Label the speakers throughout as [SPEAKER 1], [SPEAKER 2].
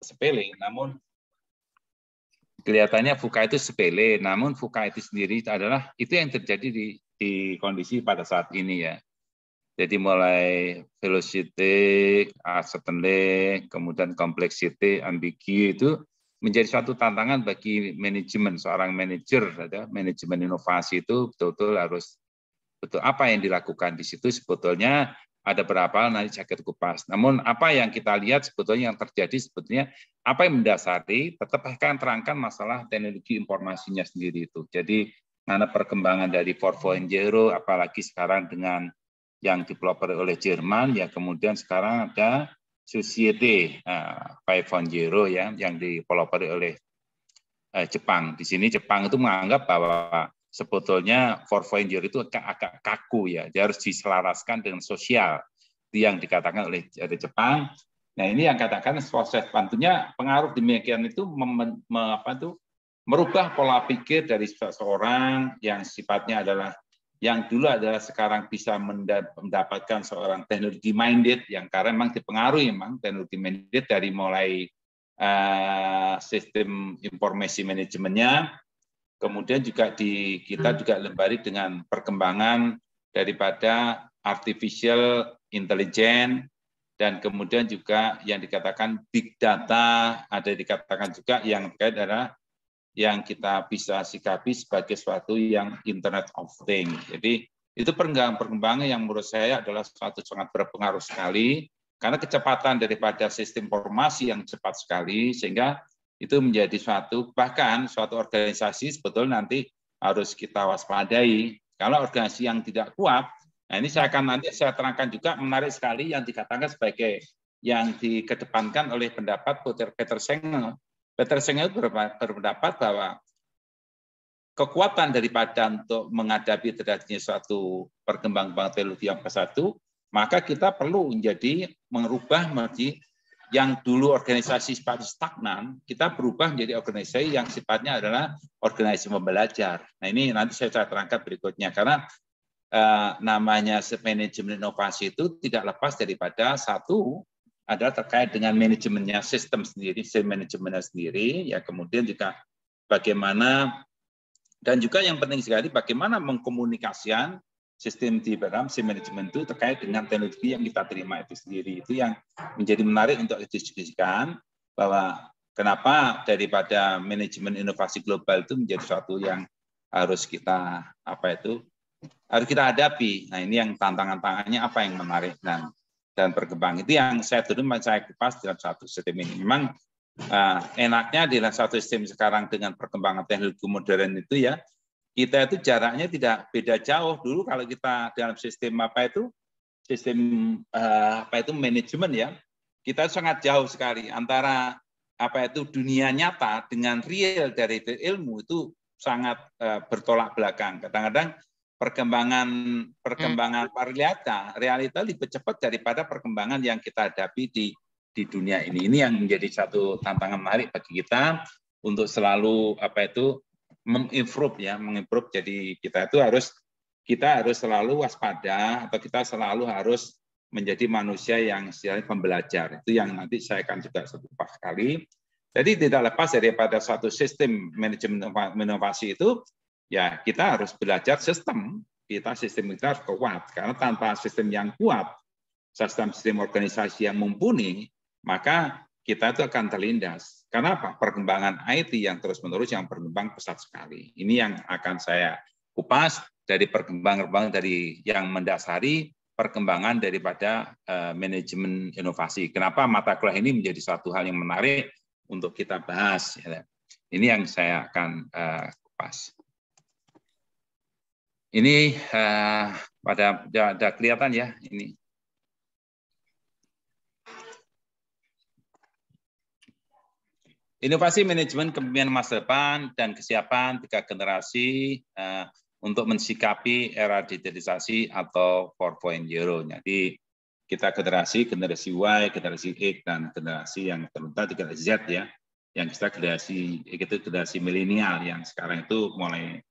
[SPEAKER 1] sepele, namun kelihatannya VUCA itu sepele, namun VUCA itu sendiri adalah itu yang terjadi di kondisi pada saat ini ya. Jadi mulai velocity, uncertain length, kemudian complexity, ambiguity itu menjadi suatu tantangan bagi manajemen, seorang manajer, manajemen inovasi itu betul-betul harus betul apa yang dilakukan di situ sebetulnya ada berapa nanti saya kupas. Namun apa yang kita lihat sebetulnya yang terjadi sebetulnya apa yang mendasari tetap akan terangkan masalah teknologi informasinya sendiri itu. Jadi karena perkembangan dari 4.0 apalagi sekarang dengan yang developer oleh Jerman ya kemudian sekarang ada Society 5.0 ya yang developer oleh Jepang. Di sini Jepang itu menganggap bahwa sebetulnya 4.0 itu agak kaku ya, dia harus diselaraskan dengan sosial. Itu yang dikatakan oleh Jepang. Nah ini yang katakan proses tentunya pengaruh demikian itu merubah pola pikir dari seseorang yang sifatnya adalah yang dulu adalah sekarang bisa mendapatkan seorang teknologi minded yang karena memang dipengaruhi memang teknologi minded dari mulai sistem informasi manajemennya. Kemudian juga kita juga lembari dengan perkembangan daripada artificial intelligence dan kemudian juga yang dikatakan big data, ada dikatakan juga yang terkait adalah yang kita bisa sikapi sebagai suatu yang Internet of Things. Jadi itu perkembangan yang menurut saya adalah suatu sangat berpengaruh sekali karena kecepatan daripada sistem informasi yang cepat sekali sehingga itu menjadi bahkan suatu organisasi sebetulnya nanti harus kita waspadai. Kalau organisasi yang tidak kuat, nah ini nanti saya terangkan juga menarik sekali yang dikatakan sebagai yang dikedepankan oleh pendapat Peter Sengel. Peter Sengel berpendapat bahwa kekuatan daripada untuk menghadapi terjadinya suatu perkembangan teknologi yang ke-1, maka kita perlu merubah menjadi yang dulu organisasi sifatnya stagnan, kita berubah menjadi organisasi yang sifatnya adalah organisasi pembelajar. Nah ini nanti saya terangkan berikutnya, karena namanya manajemen inovasi itu tidak lepas daripada satu, adalah terkait dengan manajemennya sistem sendiri, sistem manajemennya sendiri, ya kemudian juga bagaimana, dan juga yang penting sekali bagaimana mengkomunikasikan sistem di dalam sistem manajemen itu terkait dengan teknologi yang kita terima itu sendiri. Itu yang menjadi menarik untuk didiskusikan bahwa kenapa daripada manajemen inovasi global itu menjadi suatu yang harus kita harus kita hadapi. Nah ini yang tantangannya apa yang menarik dan berkembang. Itu yang saya kupas dalam satu sistem ini. Memang enaknya di dalam satu sistem sekarang dengan perkembangan teknologi modern itu ya, kita itu jaraknya tidak beda jauh. Dulu kalau kita dalam sistem manajemen ya, kita sangat jauh sekali antara dunia nyata dengan real dari ilmu itu sangat bertolak belakang. Kadang-kadang perkembangan realita lebih cepat daripada perkembangan yang kita hadapi di dunia ini. Ini yang menjadi satu tantangan menarik bagi kita untuk selalu mengimprove. Jadi kita harus selalu waspada atau kita selalu harus menjadi manusia yang istilahnya pembelajar. Itu yang nanti saya akan juga kupas sekali. Jadi tidak lepas daripada suatu sistem manajemen inovasi itu, ya kita harus belajar sistem kita harus kuat. Karena tanpa sistem yang kuat, sistem organisasi yang mumpuni, maka kita itu akan terlindas. Karena apa? Perkembangan IT yang terus-menerus yang berkembang pesat sekali. Ini yang akan saya kupas dari perkembangan dari yang mendasari perkembangan daripada manajemen inovasi. Kenapa mata kuliah ini menjadi suatu hal yang menarik untuk kita bahas. Ini yang saya akan kupas. Ini ada kelihatan ya ini. Inovasi manajemen kepemimpinan masa depan dan kesiapan 3 generasi untuk mensikapi era digitalisasi atau 4.0. Jadi kita generasi Y, generasi X, dan generasi yang terbentuk generasi Z ya. Yang kita generasi milenial yang sekarang itu mulai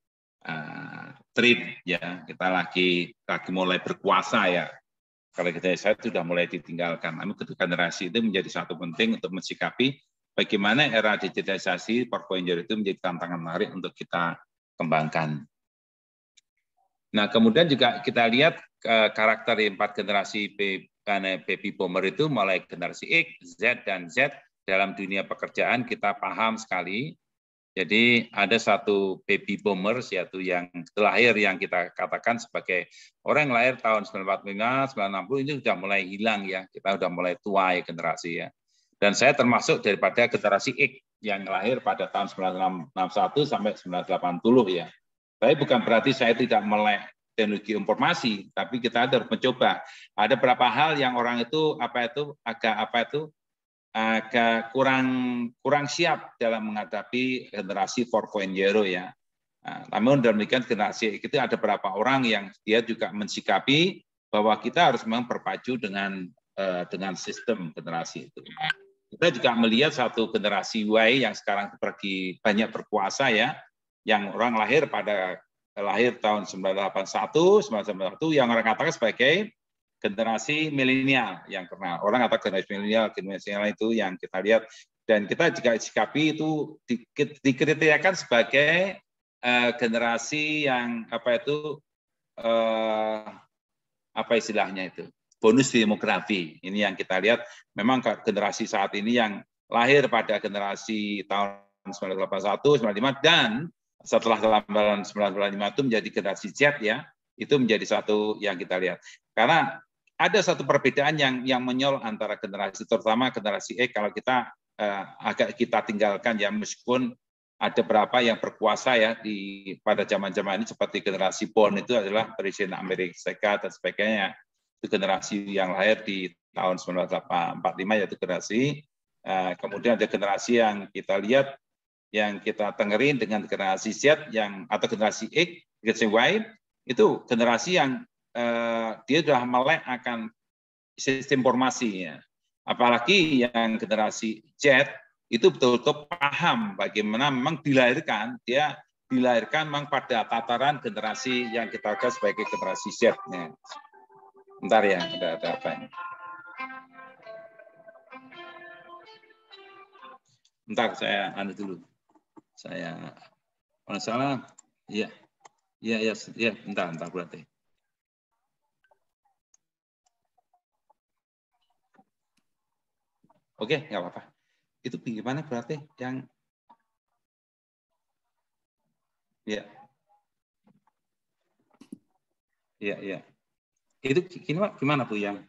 [SPEAKER 1] trend ya. Kita lagi mulai berkuasa ya. Kalau saya sudah mulai ditinggalkan. Namun generasi itu menjadi satu penting untuk mensikapi bagaimana era digitalisasi 4.0 itu menjadi tantangan menarik untuk kita kembangkan. Nah, kemudian juga kita lihat karakter 4 generasi baby boomer itu mulai generasi X, Z, dan Z dalam dunia pekerjaan kita paham sekali. Jadi ada satu baby boomers yaitu yang lahir yang kita katakan sebagai orang yang lahir tahun 1945, 1960 ini sudah mulai hilang ya. Kita sudah mulai tua ya generasi ya. Dan saya termasuk daripada generasi X yang lahir pada tahun 1961 sampai 1980 ya. Tapi bukan berarti saya tidak melek teknologi informasi, tapi kita harus mencoba. Ada beberapa hal yang orang itu agak kurang siap dalam menghadapi generasi 4.0 ya. Nah, namun demikian generasi itu ada beberapa orang yang dia juga mensikapi bahwa kita harus memang berpacu dengan sistem generasi itu. Kita juga melihat satu generasi Y yang sekarang pergi banyak berkuasa ya, yang orang lahir tahun 1981, 1991 yang orang katakan sebagai generasi milenial yang kenal. Orang kata generasi milenial itu yang kita lihat dan kita juga sikapi itu dikriteriakan sebagai generasi yang apa istilahnya itu bonus demografi. Ini yang kita lihat memang generasi saat ini yang lahir pada generasi tahun 1981, 1995 dan setelah tahun 1995 itu menjadi generasi Z ya. Itu menjadi satu yang kita lihat. Karena ada satu perbedaan yang menyol antara generasi, terutama generasi X kalau kita agak kita tinggalkan ya, meskipun ada berapa yang berkuasa ya pada zaman-zaman ini seperti generasi Bond itu adalah Presiden Amerika Serikat dan sebagainya. Itu generasi yang lahir di tahun 1945 yaitu generasi. Kemudian ada generasi yang kita lihat yang kita dengerin dengan generasi Z atau generasi X, generasi Y itu generasi yang dia sudah melek akan sistem informasinya. Apalagi yang generasi Z itu betul-betul paham bagaimana memang dia dilahirkan memang pada tataran generasi yang kita lihat sebagai generasi Z. -nya. Bentar ya, ada apa ini? Bentar, saya dulu. Saya kalau salah, ya, bentar berarti. Oke, nggak apa-apa. Itu gimana berarti yang ya. Iya. Itu gimana Bu yang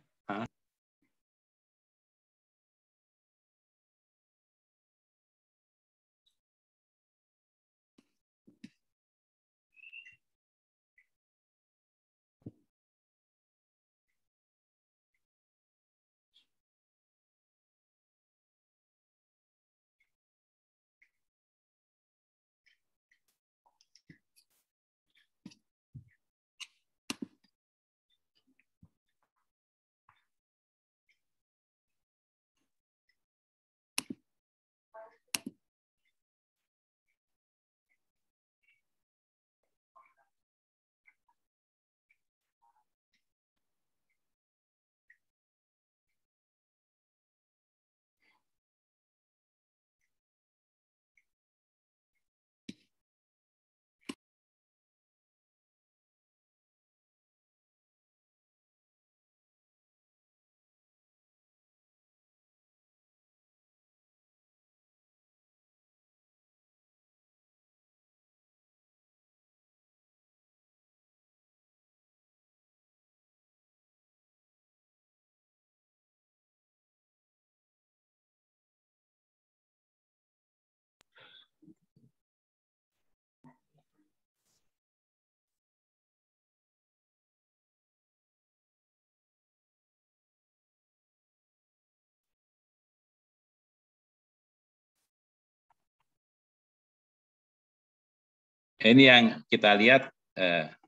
[SPEAKER 1] ini yang kita lihat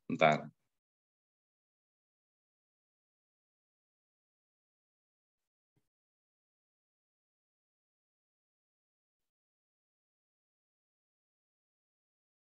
[SPEAKER 1] bentar.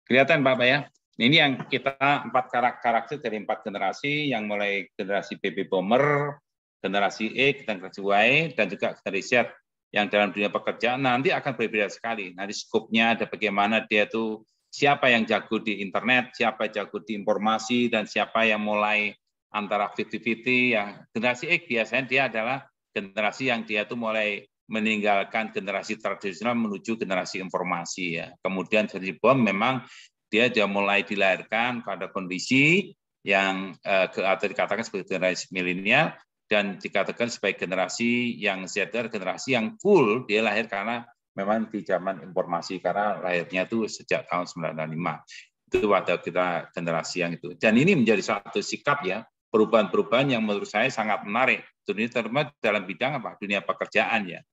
[SPEAKER 1] Kelihatan Bapak ya. Ini yang kita 4 karakter dari 4 generasi yang mulai generasi baby boomer, generasi X, generasi Y, dan juga generasi Z. yang dalam dunia pekerjaan nanti akan berbeda sekali. Nanti skopnya ada bagaimana dia tuh siapa yang jago di internet, siapa yang jago di informasi, dan siapa yang mulai antara 50-50. Yang generasi X biasanya dia adalah generasi yang dia tuh mulai meninggalkan generasi tradisional menuju generasi informasi ya. Kemudian generasi bom memang dia mulai dilahirkan pada kondisi yang atau dikatakan sebagai generasi milenial, dan dikatakan sebagai generasi yang Z, generasi yang full, dia lahir karena memang di zaman informasi, karena lahirnya itu sejak tahun 95. Itu pada kita generasi yang itu. Dan ini menjadi satu sikap ya, perubahan-perubahan yang menurut saya sangat menarik. Terutama dalam bidang apa? Dunia pekerjaan ya.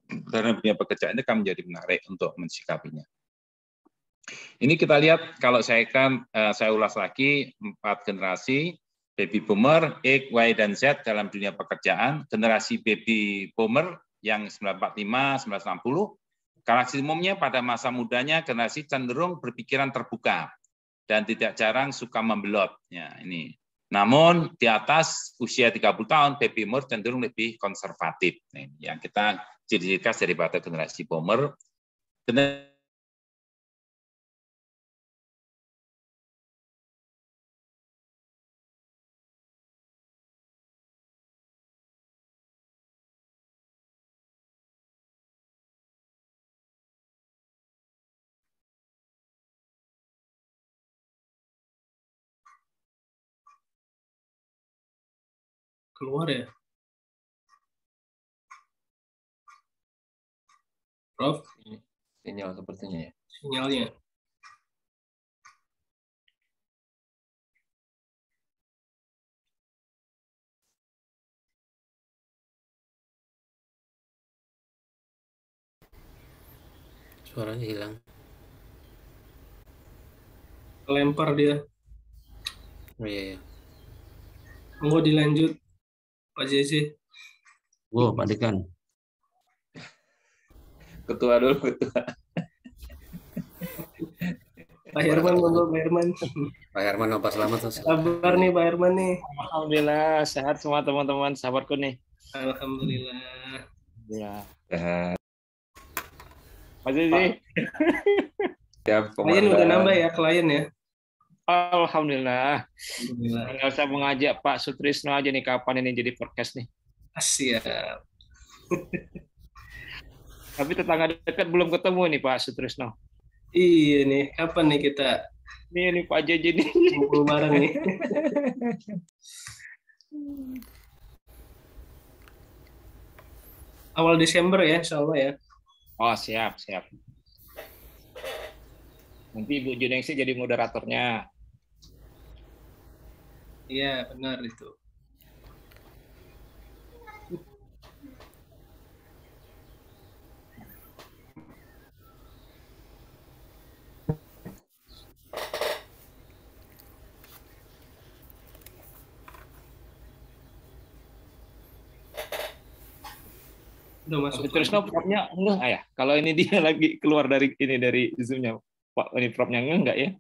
[SPEAKER 1] Karena dunia pekerjaan itu kan menjadi menarik untuk mensikapinya. Ini kita lihat, kalau saya ulas lagi 4 generasi, baby boomer, X, Y, dan Z dalam dunia pekerjaan. Generasi baby boomer yang 1945, 1960, karakteristik umumnya pada masa mudanya generasi cenderung berpikiran terbuka dan tidak jarang suka membelot. Ya, ini. Namun di atas usia 30 tahun, baby boomer cenderung lebih konservatif. Nah, yang kita ciri khas daripada generasi boomer.
[SPEAKER 2] Keluar ya, Prof?
[SPEAKER 3] Sinyal sepertinya ya.
[SPEAKER 2] Sinyalnya.
[SPEAKER 4] Suaranya hilang.
[SPEAKER 2] Kelempar dia.
[SPEAKER 4] Oh iya, iya.
[SPEAKER 2] Mau dilanjut, Pak JC.
[SPEAKER 4] Wow, Pak Dekan.
[SPEAKER 1] Ketua dulu, ketua.
[SPEAKER 2] Pak Herman, Pak Herman.
[SPEAKER 4] Pak Herman, apa selamat?
[SPEAKER 2] Kabar nih Pak Herman nih.
[SPEAKER 3] Alhamdulillah, sehat semua teman-teman sahabatku nih.
[SPEAKER 2] Alhamdulillah.
[SPEAKER 3] Ya.
[SPEAKER 1] Mas
[SPEAKER 3] Zizi.
[SPEAKER 2] Klien udah nambah ya, klien ya.
[SPEAKER 3] Alhamdulillah.
[SPEAKER 2] Alhamdulillah.
[SPEAKER 3] Nggak usah mengajak Pak Sutrisno aja nih, kapan ini jadi podcast nih.
[SPEAKER 2] Siap.
[SPEAKER 3] Tapi tetangga dekat belum ketemu nih Pak Sutrisno.
[SPEAKER 2] Iya nih, kapan nih kita
[SPEAKER 3] Nih Pak JJ nih.
[SPEAKER 2] ngumpul bareng nih. Awal Desember ya, insya Allah ya.
[SPEAKER 3] Oh siap, siap. Nanti Ibu Juningsi jadi moderatornya.
[SPEAKER 2] Iya, benar itu. Udah masuk.
[SPEAKER 3] Sutrisno propnya enggak ya? Kalau ini dia lagi keluar dari Zoom-nya. Pak, ini propnya enggak ya?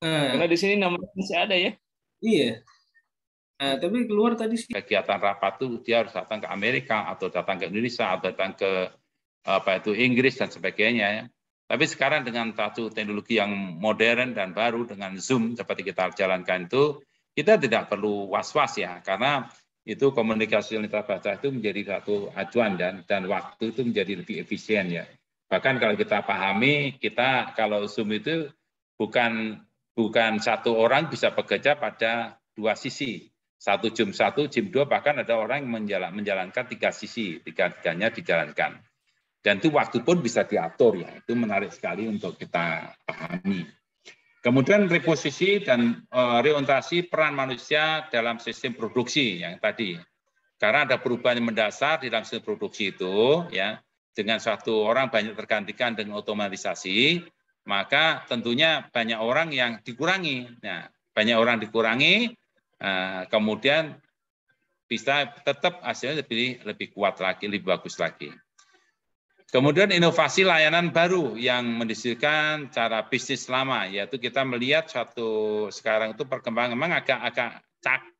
[SPEAKER 3] Karena di sini namanya masih ada ya.
[SPEAKER 2] Iya. Nah, tapi keluar tadi sih.
[SPEAKER 1] Kegiatan rapat itu dia harus datang ke Amerika atau datang ke Indonesia atau datang ke Inggris dan sebagainya ya. Tapi sekarang dengan satu teknologi yang modern dan baru dengan Zoom seperti kita jalankan itu, kita tidak perlu was-was ya, karena itu komunikasi lintas bahasa itu menjadi satu acuan dan waktu itu menjadi lebih efisien ya. Bahkan kalau kita pahami, kita kalau Zoom itu bukan satu orang bisa bekerja pada 2 sisi. Satu Zoom 1, Zoom 2, bahkan ada orang yang menjalankan 3 sisi, tiga-tiganya dijalankan. Dan itu waktu pun bisa diatur ya, itu menarik sekali untuk kita pahami. Kemudian reposisi dan reorientasi peran manusia dalam sistem produksi yang tadi. Karena ada perubahan yang mendasar di dalam sistem produksi itu, ya, dengan satu orang banyak tergantikan dengan otomatisasi, maka tentunya banyak orang yang dikurangi. Nah, banyak orang dikurangi, kemudian bisa tetap hasilnya lebih kuat lagi, lebih bagus lagi. Kemudian inovasi layanan baru yang mendiskusikan cara bisnis lama, yaitu kita melihat suatu sekarang itu perkembangan memang agak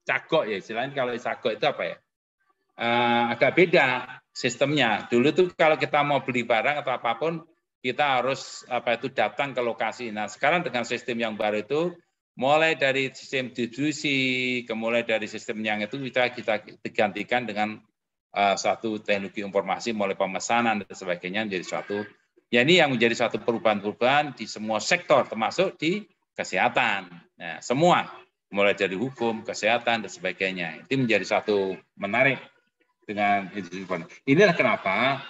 [SPEAKER 1] cagok ya, istilahnya kalau cagok itu apa ya? Agak beda sistemnya. Dulu tuh kalau kita mau beli barang atau apapun, kita harus datang ke lokasi. Nah, sekarang dengan sistem yang baru itu, mulai dari sistem distribusi, kemudian dari sistem yang itu kita digantikan dengan satu teknologi informasi mulai pemesanan dan sebagainya menjadi suatu. Ya ini yang menjadi suatu perubahan-perubahan di semua sektor, termasuk di kesehatan. Nah, semua mulai dari hukum, kesehatan, dan sebagainya. Itu menjadi satu menarik dengan industri 4.0. Inilah kenapa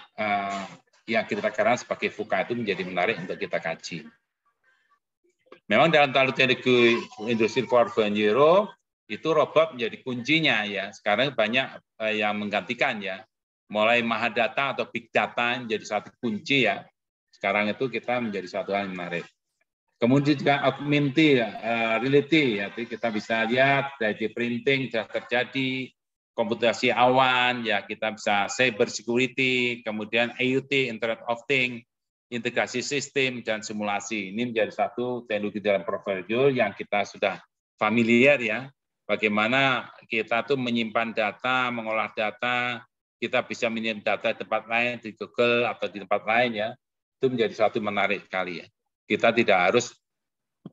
[SPEAKER 1] yang kita kenal sebagai VUCA itu menjadi menarik untuk kita kaji. Memang dalam teknologi industri 4.0 itu robot menjadi kuncinya ya. Sekarang banyak yang menggantikan ya. Mulai mahadata atau big data menjadi satu kunci ya. Sekarang itu kita menjadi satu hal yang menarik. Kemudian juga augmented reality, ya, kita bisa lihat 3D printing sudah terjadi, komputasi awan, ya kita bisa cyber security, kemudian IoT, Internet of Things, integrasi sistem dan simulasi. Ini menjadi satu teknologi dalam portfolio yang kita sudah familiar ya. Bagaimana kita tuh menyimpan data, mengolah data, kita bisa menyimpan data di tempat lain, di Google atau di tempat lain ya. Itu menjadi satu menarik sekali ya. Kita tidak harus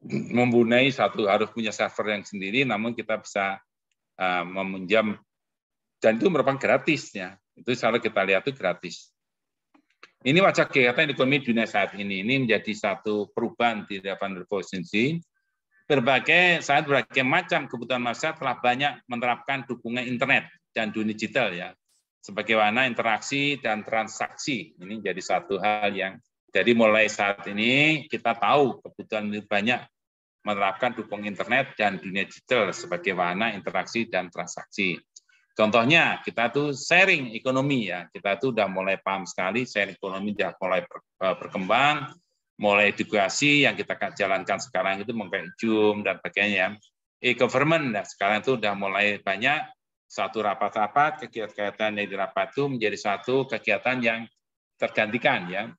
[SPEAKER 1] mempunyai harus punya server yang sendiri, namun kita bisa meminjam, dan itu merupakan gratis ya. Itu kalau kita lihat itu gratis. Ini wajah kegiatan ekonomi dunia saat ini. Ini menjadi satu perubahan di dalam revolusi. Berbagai macam kebutuhan masyarakat telah banyak menerapkan dukungan internet dan dunia digital ya. Sebagaimana interaksi dan transaksi. Ini menjadi satu hal yang jadi mulai saat ini kita tahu kebutuhan banyak menerapkan dukung internet dan dunia digital sebagai wahana interaksi dan transaksi. Contohnya kita tuh sharing ekonomi ya, kita tuh udah mulai paham sekali sharing ekonomi sudah mulai berkembang, mulai edukasi yang kita jalankan sekarang itu memakai Zoom dan sebagainya. E-government nah, sekarang itu udah mulai banyak satu rapat-rapat kegiatan yang dirapat itu menjadi satu kegiatan yang tergantikan ya.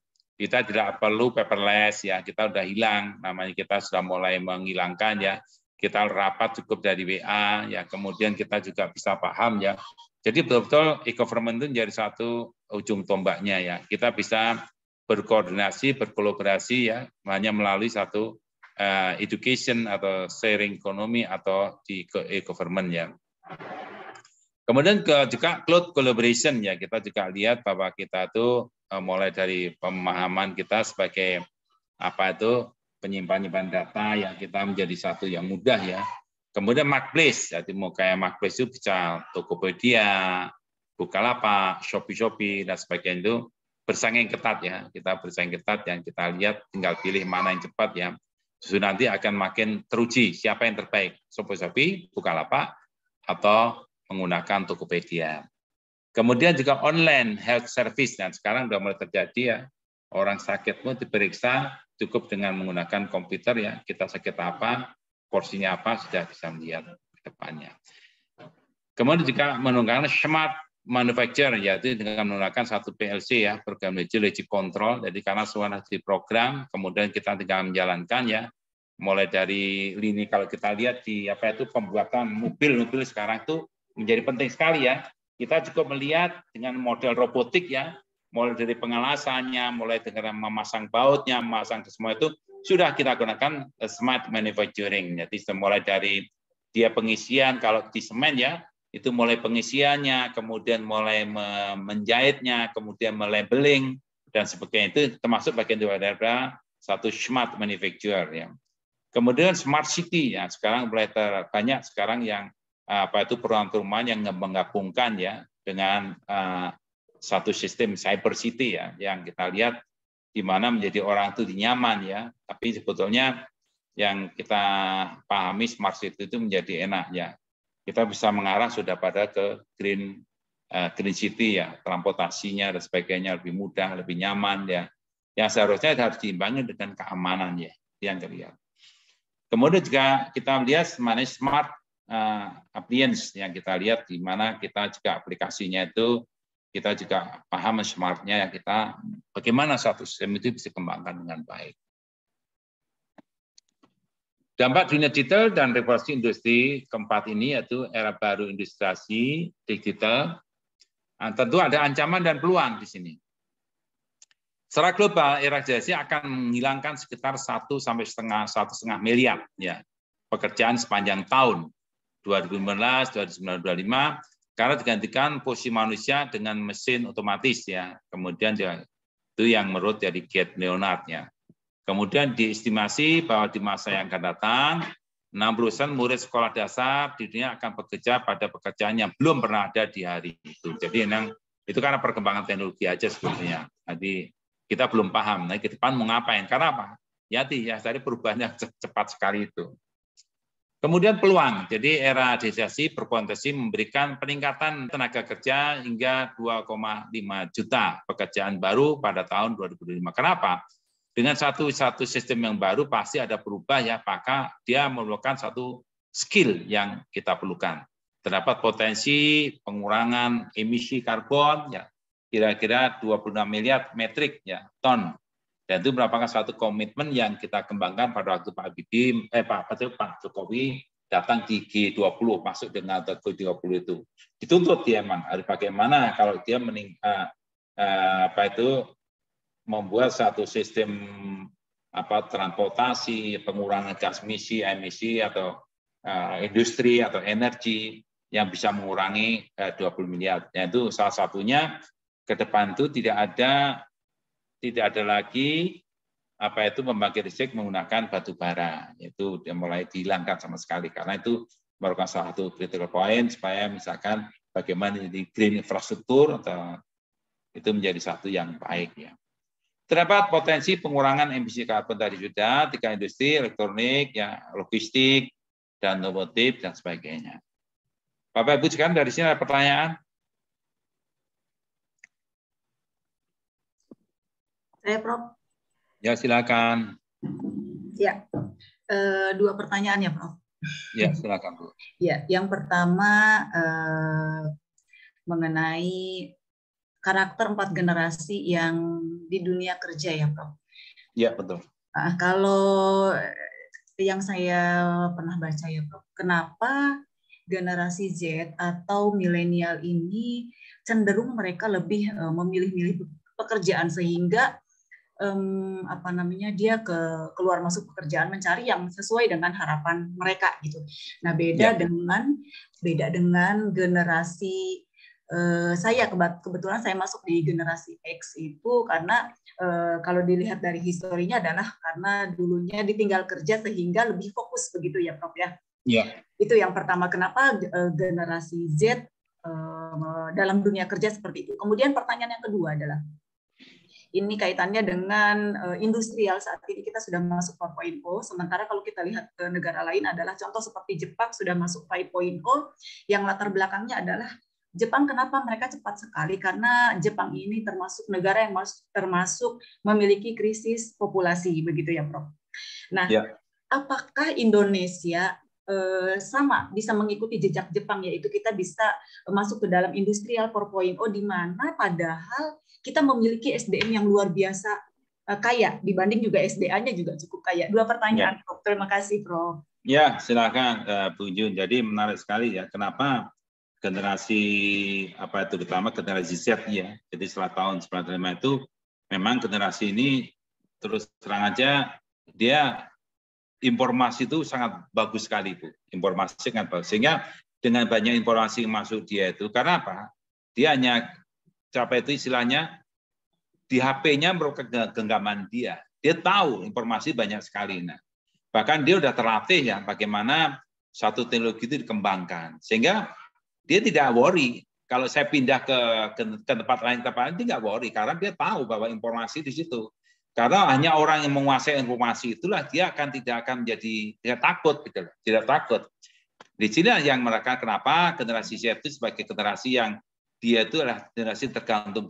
[SPEAKER 1] Kita tidak perlu paperless ya, kita udah hilang, namanya kita sudah mulai menghilangkan ya. Kita rapat cukup dari WA ya, kemudian kita juga bisa paham ya. Jadi betul-betul e-government itu menjadi satu ujung tombaknya ya. Kita bisa berkoordinasi, berkolaborasi ya, hanya melalui satu education atau sharing ekonomi atau di e-government ya. Kemudian juga cloud collaboration ya, kita juga lihat bahwa kita itu mulai dari pemahaman kita sebagai penyimpan data yang kita menjadi satu yang mudah ya. Kemudian marketplace, jadi mau kayak marketplace itu bisa Tokopedia, Bukalapak, Shopee dan sebagainya itu bersaing ketat ya. Kita bersaing ketat yang kita lihat tinggal pilih mana yang cepat ya. Justru nanti akan makin teruji siapa yang terbaik, Shopee, Bukalapak atau menggunakan Tokopedia. Kemudian juga online health service, dan sekarang sudah mulai terjadi ya, orang sakit pun diperiksa cukup dengan menggunakan komputer ya, kita sakit apa, porsinya apa, sudah bisa melihat ke depannya. Kemudian juga menggunakan smart manufacture, yaitu dengan menggunakan satu PLC ya, program logic control, jadi karena semua diprogram, kemudian kita tinggal menjalankan ya, mulai dari lini kalau kita lihat di pembuatan mobil sekarang itu menjadi penting sekali ya. Kita cukup melihat dengan model robotik ya, mulai dari pengelasannya, mulai dengan memasang bautnya, memasang semua itu sudah kita gunakan smart manufacturing. Jadi mulai dari dia pengisian kalau di semen ya, itu mulai pengisiannya, kemudian mulai menjahitnya, kemudian melabeling dan sebagainya, itu termasuk bagian dari satu smart manufacture ya. Kemudian smart city ya, sekarang mulai banyak sekarang yang perumahan-perumahan yang menggabungkan ya dengan satu sistem cyber city ya, yang kita lihat di mana menjadi orang itu nyaman ya, tapi sebetulnya yang kita pahami smart city itu menjadi enak ya. Kita bisa mengarah sudah pada ke green city ya, transportasinya dan sebagainya lebih mudah, lebih nyaman ya. Yang seharusnya harus diimbangi dengan keamanan ya, yang terlihat. Kemudian juga kita melihat mengenai smart appliance yang kita lihat di mana kita juga aplikasinya itu kita juga paham smartnya yang kita bagaimana satu sistem itu bisa kembangkan dengan baik. Dampak dunia digital dan revolusi industri keempat ini yaitu era baru industriasi digital. Nah, tentu ada ancaman dan peluang di sini. Secara global, era digitalisasi akan menghilangkan sekitar 1,5 miliar ya pekerjaan sepanjang tahun 2015, 2025 karena digantikan posisi manusia dengan mesin otomatis ya. Kemudian itu yang menurut dari Gate Leonard ya. Kemudian diestimasi bahwa di masa yang akan datang 60% murid sekolah dasar di dunia akan bekerja pada pekerjaan yang belum pernah ada di hari itu. Jadi memang itu karena perkembangan teknologi aja sebetulnya. Jadi kita belum paham, nah ke depan mau ngapain? Karena apa? Ya tadi perubahannya cepat sekali itu. Kemudian peluang, jadi era digitalisasi berpotensi memberikan peningkatan tenaga kerja hingga 2,5 juta pekerjaan baru pada tahun 2025. Kenapa? Dengan satu sistem yang baru pasti ada berubah ya, maka dia memerlukan satu skill yang kita perlukan. Terdapat potensi pengurangan emisi karbon ya, kira-kira 26 miliar metrik ya ton. Dan itu merupakan satu komitmen yang kita kembangkan pada waktu Pak Jokowi datang di G20 masuk dengan G20 itu. Dituntut dia memang harus bagaimana kalau dia membuat satu sistem transportasi, pengurangan gas emisi atau industri atau energi yang bisa mengurangi 20 miliar. Yaitu salah satunya ke depan itu tidak ada lagi membangkit listrik menggunakan batu bara. Itu mulai dihilangkan sama sekali karena itu merupakan salah satu critical point supaya misalkan bagaimana di green infrastruktur atau itu menjadi satu yang baik ya. Terdapat potensi pengurangan emisi karbon tadi sudah, 3 industri, elektronik, ya, logistik, dan otomotif dan sebagainya. Bapak Ibu sekalian, dari sini ada pertanyaan?
[SPEAKER 5] Saya, Prof.
[SPEAKER 1] Ya, silakan.
[SPEAKER 5] Ya, 2 pertanyaan ya, Prof.
[SPEAKER 1] Ya, silakan, Bu.
[SPEAKER 5] Ya, yang pertama mengenai karakter 4 generasi yang di dunia kerja ya, Prof.
[SPEAKER 1] Ya, betul.
[SPEAKER 5] Kalau yang saya pernah baca ya, Prof, kenapa generasi Z atau milenial ini cenderung mereka lebih memilih-milih pekerjaan sehingga dia keluar masuk pekerjaan mencari yang sesuai dengan harapan mereka gitu. Nah, beda dengan generasi saya kebetulan saya masuk di generasi X itu karena kalau dilihat dari historinya adalah karena dulunya ditinggal kerja sehingga lebih fokus begitu ya, Prof ya.
[SPEAKER 1] Ya.
[SPEAKER 5] Itu yang pertama, kenapa generasi Z dalam dunia kerja seperti itu. Kemudian pertanyaan yang kedua adalah ini kaitannya dengan industrial. Saat ini kita sudah masuk 4.0, sementara kalau kita lihat ke negara lain adalah contoh seperti Jepang sudah masuk 5.0 yang latar belakangnya adalah Jepang. Kenapa mereka cepat sekali? Karena Jepang ini termasuk negara yang termasuk memiliki krisis populasi, begitu ya, Prof. Nah, apakah Indonesia sama bisa mengikuti jejak Jepang, yaitu kita bisa masuk ke dalam industrial 4.0 di mana padahal kita memiliki SDM yang luar biasa kaya dibanding juga SDA-nya juga cukup kaya. 2 pertanyaan, Prof. Terima kasih, Prof.
[SPEAKER 1] Ya, silakan Bu Jun. Jadi menarik sekali ya, kenapa generasi terutama generasi Z ya. Jadi setelah tahun 95 itu memang generasi ini terus terang aja dia informasi itu sangat bagus sekali, Bu. Informasi sangat bagus. Sehingga dengan banyak informasi yang masuk dia itu, karena apa? Dia hanya itu istilahnya di HP-nya merupakan genggaman dia. Dia tahu informasi banyak sekali. Nah, bahkan dia udah terlatih ya bagaimana satu teknologi itu dikembangkan. Sehingga dia tidak worry. Kalau saya pindah ke tempat lain, dia nggak worry karena dia tahu bahwa informasi di situ. Karena hanya orang yang menguasai informasi itulah dia tidak akan menjadi takut gitu loh. Tidak takut. Di sini yang mereka kenapa generasi Z itu sebagai generasi yang dia itu adalah generasi tergantung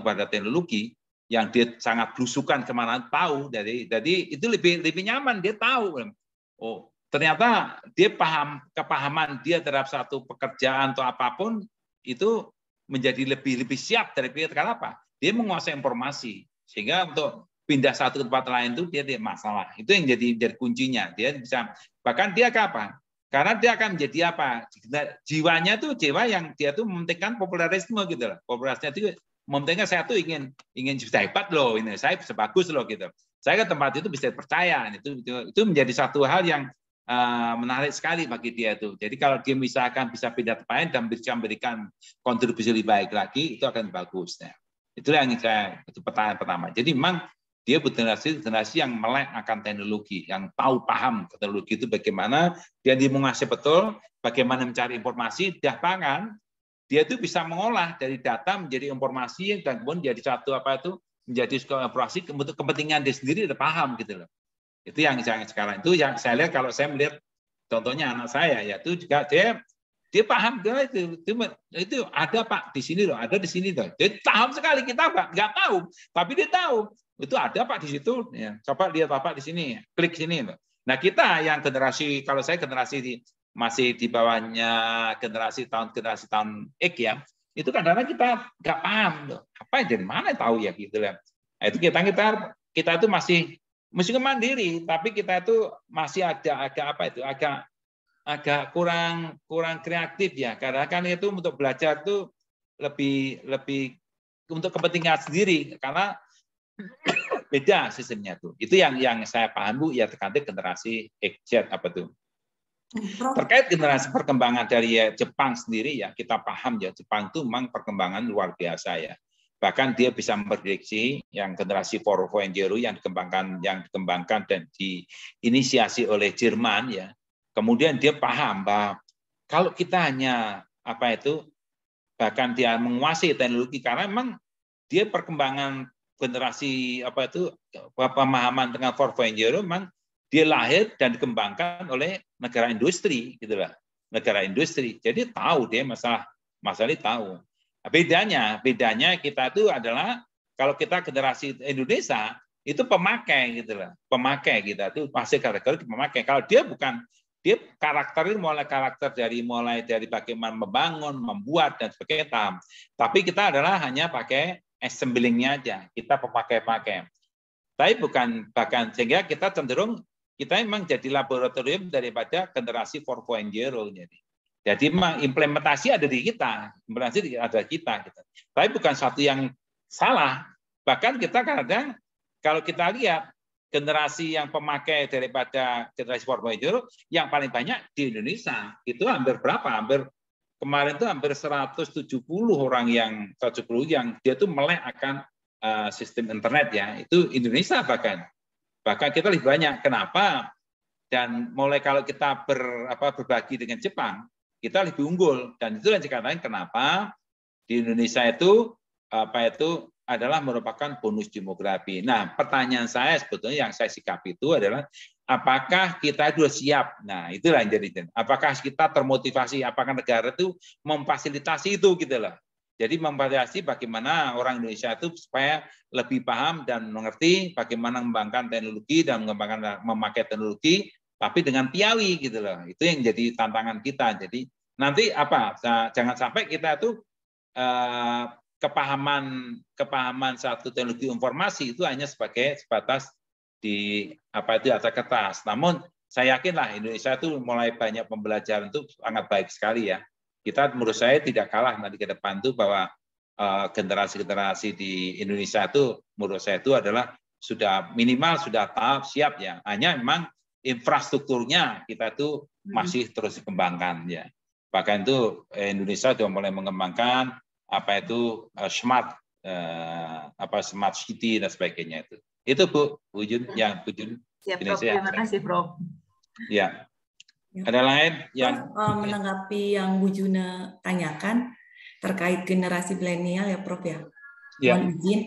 [SPEAKER 1] pada teknologi yang dia sangat belusukan kemana tahu. Jadi itu lebih nyaman, dia tahu. Oh, ternyata dia kepahaman dia terhadap satu pekerjaan atau apapun itu menjadi lebih siap daripada karena apa? Dia menguasai informasi. Sehingga untuk pindah satu ke tempat lain itu dia tidak masalah. Itu yang jadi kuncinya. Dia bisa, bahkan dia apa? Karena dia akan menjadi apa? Jiwanya tuh jiwa yang dia tuh mementingkan popularisme gitu loh. Popularisme itu mementingkan saya tuh ingin bisa hebat loh, ini saya bisa bagus loh gitu. Saya ke tempat itu bisa percaya. Itu menjadi satu hal yang menarik sekali bagi dia tuh. Jadi kalau dia misalkan bisa pindah tempat lain dan bisa memberikan kontribusi lebih baik lagi, itu akan bagus. Nah, itulah yang itu pertanyaan pertama. Jadi memang dia generasi yang melek akan teknologi, yang tahu paham teknologi itu bagaimana, dia menguasai betul, bagaimana mencari informasi, bahkan dia itu bisa mengolah dari data menjadi informasi dan kemudian jadi satu menjadi informasi untuk kepentingan dia sendiri, dia paham gitu loh. Itu yang sekarang itu yang saya lihat kalau saya melihat contohnya anak saya ya itu juga dia paham itu ada Pak di sini loh, ada di sini loh. Dia paham sekali, kita nggak tahu, tapi dia tahu. Itu ada Pak di situ, ya. Coba lihat Bapak di sini, klik sini. Nah kita yang generasi, kalau saya generasi masih di bawahnya generasi tahun X ya, itu kadang-kadang kita nggak paham, loh. Apa dari mana tahu ya gitu ya. Nah, itu kita itu masih mandiri, tapi kita itu masih agak kurang kreatif ya. Karena kan itu untuk belajar itu lebih untuk kepentingan sendiri karena beda sistemnya tuh. Itu yang saya paham Bu ya terkait generasi XZ apa tuh. Terkait generasi perkembangan dari Jepang sendiri ya kita paham ya Jepang itu memang perkembangan luar biasa ya. Bahkan dia bisa memprediksi yang generasi 4.0 yang dikembangkan dan diinisiasi oleh Jerman ya. Kemudian dia paham bahwa kalau kita hanya bahkan dia menguasai teknologi karena memang dia perkembangan generasi pemahaman dengan 4.0 memang dia lahir dan dikembangkan oleh negara industri gitulah, negara industri. Jadi tahu dia masalah ini tahu. Bedanya kita itu adalah kalau kita generasi Indonesia itu pemakai gitulah, pemakai kita itu masih karakter pemakai. Kalau dia bukan, dia karakter ini mulai dari bagaimana membangun, membuat dan sebagainya. Tapi kita adalah hanya pakai assembling-nya aja, kita pemakai-pakai. Tapi bukan bahkan sehingga kita cenderung kita memang jadi laboratorium daripada generasi 4.0 jadi memang implementasi ada di kita, implementasi ada kita. Tapi bukan satu yang salah. Bahkan kita kadang kalau kita lihat generasi yang pemakai daripada generasi 4.0 yang paling banyak di Indonesia itu hampir berapa? Kemarin itu hampir 170 orang yang dia tuh melek akan sistem internet ya. Itu Indonesia bahkan kita lebih banyak. Kenapa? Dan mulai kalau kita berbagi dengan Jepang, kita lebih unggul. Dan itu yang dikatakan kenapa di Indonesia itu adalah merupakan bonus demografi. Nah, pertanyaan saya sebetulnya yang saya sikapi itu adalah apakah kita sudah siap? Nah, itulah yang jadi. Apakah kita termotivasi? Apakah negara itu memfasilitasi itu gitu loh. Jadi memfasilitasi bagaimana orang Indonesia itu supaya lebih paham dan mengerti bagaimana mengembangkan teknologi dan memakai teknologi, tapi dengan piawi gitu loh. Itu yang jadi tantangan kita. Jadi nanti jangan sampai kita itu kepahaman satu teknologi informasi itu hanya sebatas di atas kertas. Namun saya yakinlah Indonesia itu mulai banyak pembelajaran itu sangat baik sekali ya. Kita menurut saya tidak kalah nanti ke depan itu bahwa generasi-generasi di Indonesia itu menurut saya itu adalah sudah minimal sudah tahap siap ya. Hanya memang infrastrukturnya kita itu masih terus dikembangkan ya. Bahkan itu Indonesia sudah mulai mengembangkan smart city dan sebagainya itu. Itu Bu Jun yang Bu Jun.
[SPEAKER 5] Siap, Prof. Terima kasih, Prof.
[SPEAKER 1] Ya. Ada lain yang
[SPEAKER 6] menanggapi yang Bu Juna tanyakan terkait generasi milenial ya, Prof ya. Mohon izin,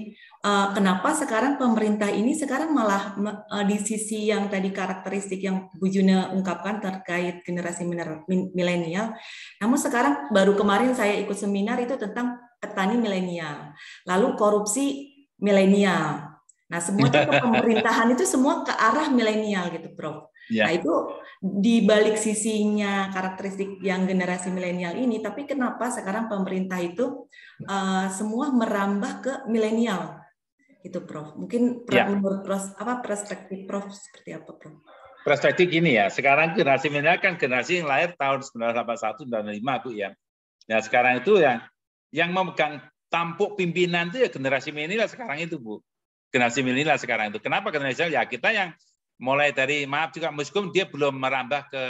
[SPEAKER 6] kenapa sekarang pemerintah ini sekarang malah di sisi yang tadi karakteristik yang Bu Juna ungkapkan terkait generasi milenial, namun sekarang baru kemarin saya ikut seminar itu tentang petani milenial, lalu korupsi milenial. Nah, semua itu pemerintahan itu semua ke arah milenial gitu, Prof. Ya. Nah, itu di balik sisinya karakteristik yang generasi milenial ini, tapi kenapa sekarang pemerintah itu semua merambah ke milenial, gitu, Prof? Mungkin menurut Prof, perspektif Prof seperti apa, Prof?
[SPEAKER 1] perspektif gini ya, sekarang generasi milenial kan generasi yang lahir tahun 1981, 1995 Bu ya. Nah sekarang itu yang memegang tampuk pimpinan itu ya generasi milenial sekarang itu Bu. Generasi milenial sekarang itu. Kenapa generasi milenial? Ya kita yang mulai dari, maaf juga meskipun dia belum merambah ke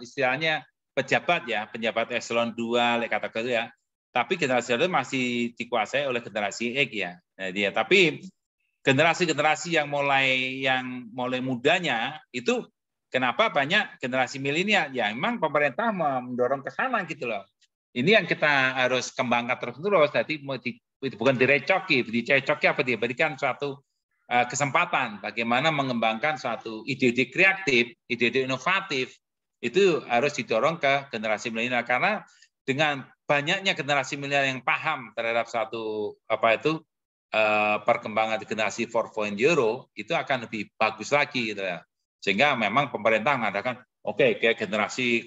[SPEAKER 1] istilahnya pejabat ya, pejabat eselon 2 kategori ya. Tapi generasi itu masih dikuasai oleh generasi X ya. Nah, dia tapi generasi-generasi yang mulai mudanya itu kenapa banyak generasi milenial? Ya memang pemerintah mendorong ke sana gitu loh. Ini yang kita harus kembangkan terus-menerus. Jadi bukan direcoki, dicecoki apa diberikan suatu kesempatan bagaimana mengembangkan suatu ide-ide kreatif, ide-ide inovatif itu harus didorong ke generasi milenial karena dengan banyaknya generasi milenial yang paham terhadap satu perkembangan generasi 4.0 itu akan lebih bagus lagi gitu ya. Sehingga memang pemerintah mengatakan oke, kayak generasi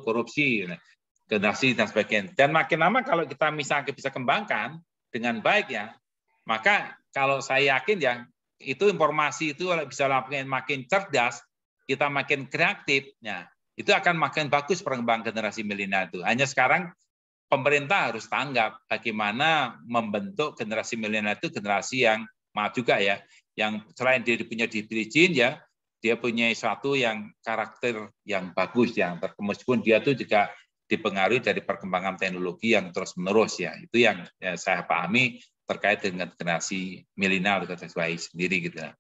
[SPEAKER 1] korupsi, generasi dan sebagainya. Dan makin lama kalau kita misalnya bisa kembangkan dengan baik ya, maka kalau saya yakin ya itu informasi itu bisa makin cerdas, kita makin kreatif, ya itu akan makin bagus perkembangan generasi milenial itu. Hanya sekarang pemerintah harus tanggap bagaimana membentuk generasi milenial itu generasi yang maaf juga ya, yang selain dia punya disiplin ya, dia punya suatu yang karakter yang bagus ya, meskipun dia itu juga dipengaruhi dari perkembangan teknologi yang terus menerus ya. Itu yang saya pahami terkait dengan generasi milenial sendiri gitu ya.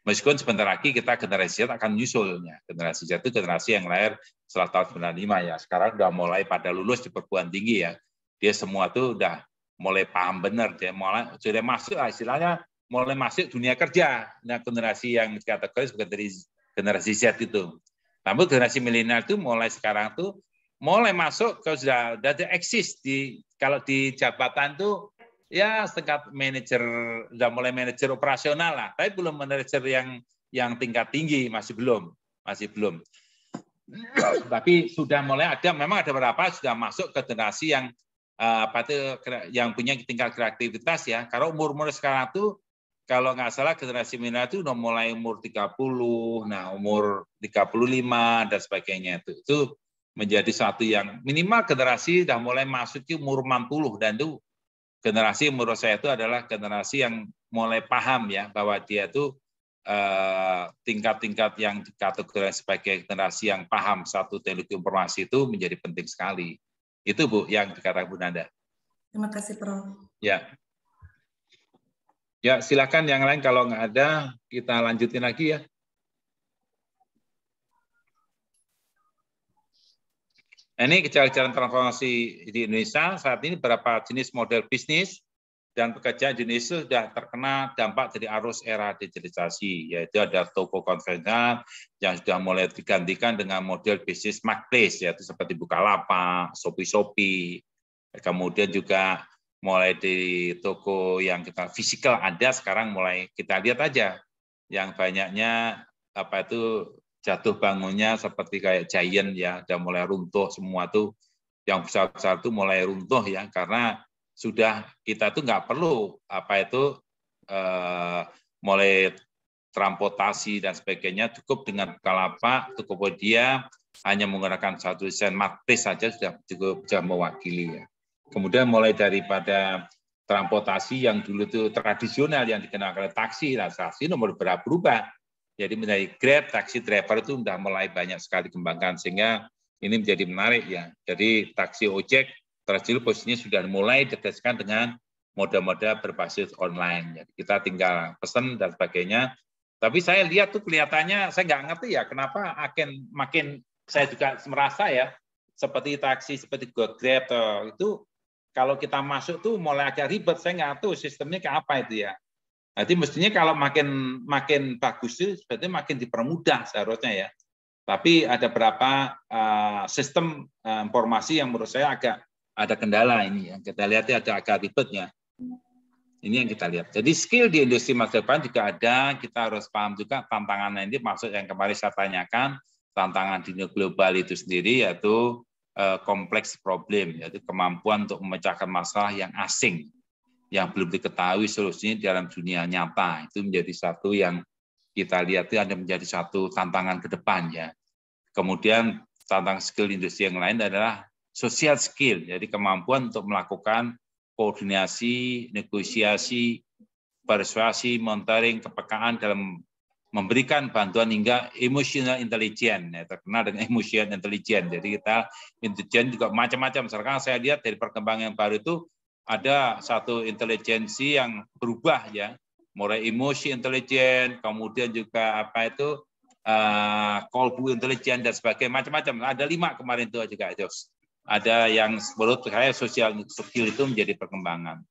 [SPEAKER 1] Meskipun sebentar lagi kita generasi Z akan nyusulnya. Generasi Z itu generasi yang lahir setelah tahun 95 ya. Sekarang udah mulai pada lulus di perguruan tinggi ya. Dia semua tuh udah mulai paham benar. Dia mulai sudah masuk istilahnya mulai masuk dunia kerja. Nah, generasi yang dikategori sebagai dari generasi Z itu. Namun generasi milenial itu mulai sekarang tuh mulai masuk ke sudah eksis kalau di jabatan tuh ya setingkat manajer, sudah mulai manajer operasional lah, tapi belum manajer yang tingkat tinggi, masih belum. Tapi sudah mulai ada, memang ada beberapa sudah masuk ke generasi yang punya tingkat kreativitas ya. Kalau umur sekarang tuh kalau nggak salah generasi milenial itu udah mulai umur 30, nah umur 35 dan sebagainya itu menjadi satu yang minimal generasi sudah mulai masuk ke umur 60 dan itu generasi menurut saya itu adalah generasi yang mulai paham ya bahwa dia itu tingkat-tingkat yang dikategorikan sebagai generasi yang paham satu teknologi informasi itu menjadi penting sekali. Itu Bu yang dikatakan Bu Nanda.
[SPEAKER 6] Terima kasih Prof.
[SPEAKER 1] Ya. Ya, silakan yang lain kalau nggak ada kita lanjutin lagi ya. Ini kejar-kejaran transformasi di Indonesia saat ini beberapa jenis model bisnis dan pekerjaan di Indonesia sudah terkena dampak dari arus era digitalisasi, yaitu ada toko konvensional yang sudah mulai digantikan dengan model bisnis marketplace, yaitu seperti Bukalapak, Shopee, kemudian juga mulai di toko yang kita fisikal ada sekarang mulai kita lihat aja yang banyaknya jatuh bangunnya seperti kayak Giant ya, udah mulai runtuh semua tuh, yang besar-besar tuh mulai runtuh ya, karena sudah kita tuh nggak perlu mulai transportasi dan sebagainya, cukup dengan Bukalapak, Tokopedia hanya menggunakan satu desain marketplace saja sudah cukup bisa mewakili ya. Kemudian mulai daripada transportasi yang dulu itu tradisional yang dikenal oleh taksi, nah taksi nomor berubah. Jadi menjadi Grab, taksi driver itu sudah mulai banyak sekali dikembangkan, sehingga ini menjadi menarik ya. Jadi taksi ojek terakhir posisinya sudah mulai ditegaskan dengan model-model berbasis online. Jadi kita tinggal pesan dan sebagainya. Tapi saya lihat tuh kelihatannya, saya nggak ngerti ya kenapa makin saya juga merasa ya, seperti taksi, seperti Grab itu kalau kita masuk tuh mulai agak ribet, saya nggak tahu sistemnya kayak apa itu ya. Jadi mestinya kalau makin bagus itu berarti makin dipermudah seharusnya ya. Tapi ada beberapa sistem informasi yang menurut saya agak ada kendala ini. Yang kita lihat ada agak ribetnya. Ini yang kita lihat. Jadi skill di industri masa depan juga ada. Kita harus paham juga tantangan ini, maksud yang kemarin saya tanyakan, tantangan dunia global itu sendiri yaitu kompleks problem, yaitu kemampuan untuk memecahkan masalah yang asing, yang belum diketahui solusinya dalam dunia nyata. Itu menjadi satu yang kita lihat itu ada menjadi satu tantangan ke depan ya. Kemudian tantangan skill industri yang lain adalah social skill, jadi kemampuan untuk melakukan koordinasi, negosiasi, persuasi, monitoring, kepekaan dalam memberikan bantuan hingga emotional intelligence, ya, terkenal dengan emotional intelligence. Jadi kita intelijen juga macam-macam. Sekarang saya lihat dari perkembangan yang baru itu ada satu intelijensi yang berubah ya, mulai emosi intelligence, kemudian juga apa itu kolbu intelligence dan sebagainya, macam-macam. Ada 5 kemarin itu juga itu. Ada yang menurut saya social skill itu menjadi perkembangan.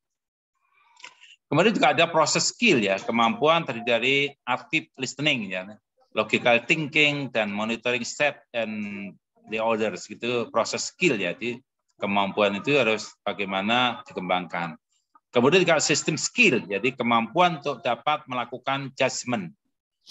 [SPEAKER 1] Kemudian juga ada proses skill ya, kemampuan terdiri dari active listening ya, logical thinking dan monitoring step and the orders gitu, proses skill ya. Jadi kemampuan itu harus bagaimana dikembangkan. Kemudian juga sistem skill, jadi kemampuan untuk dapat melakukan judgment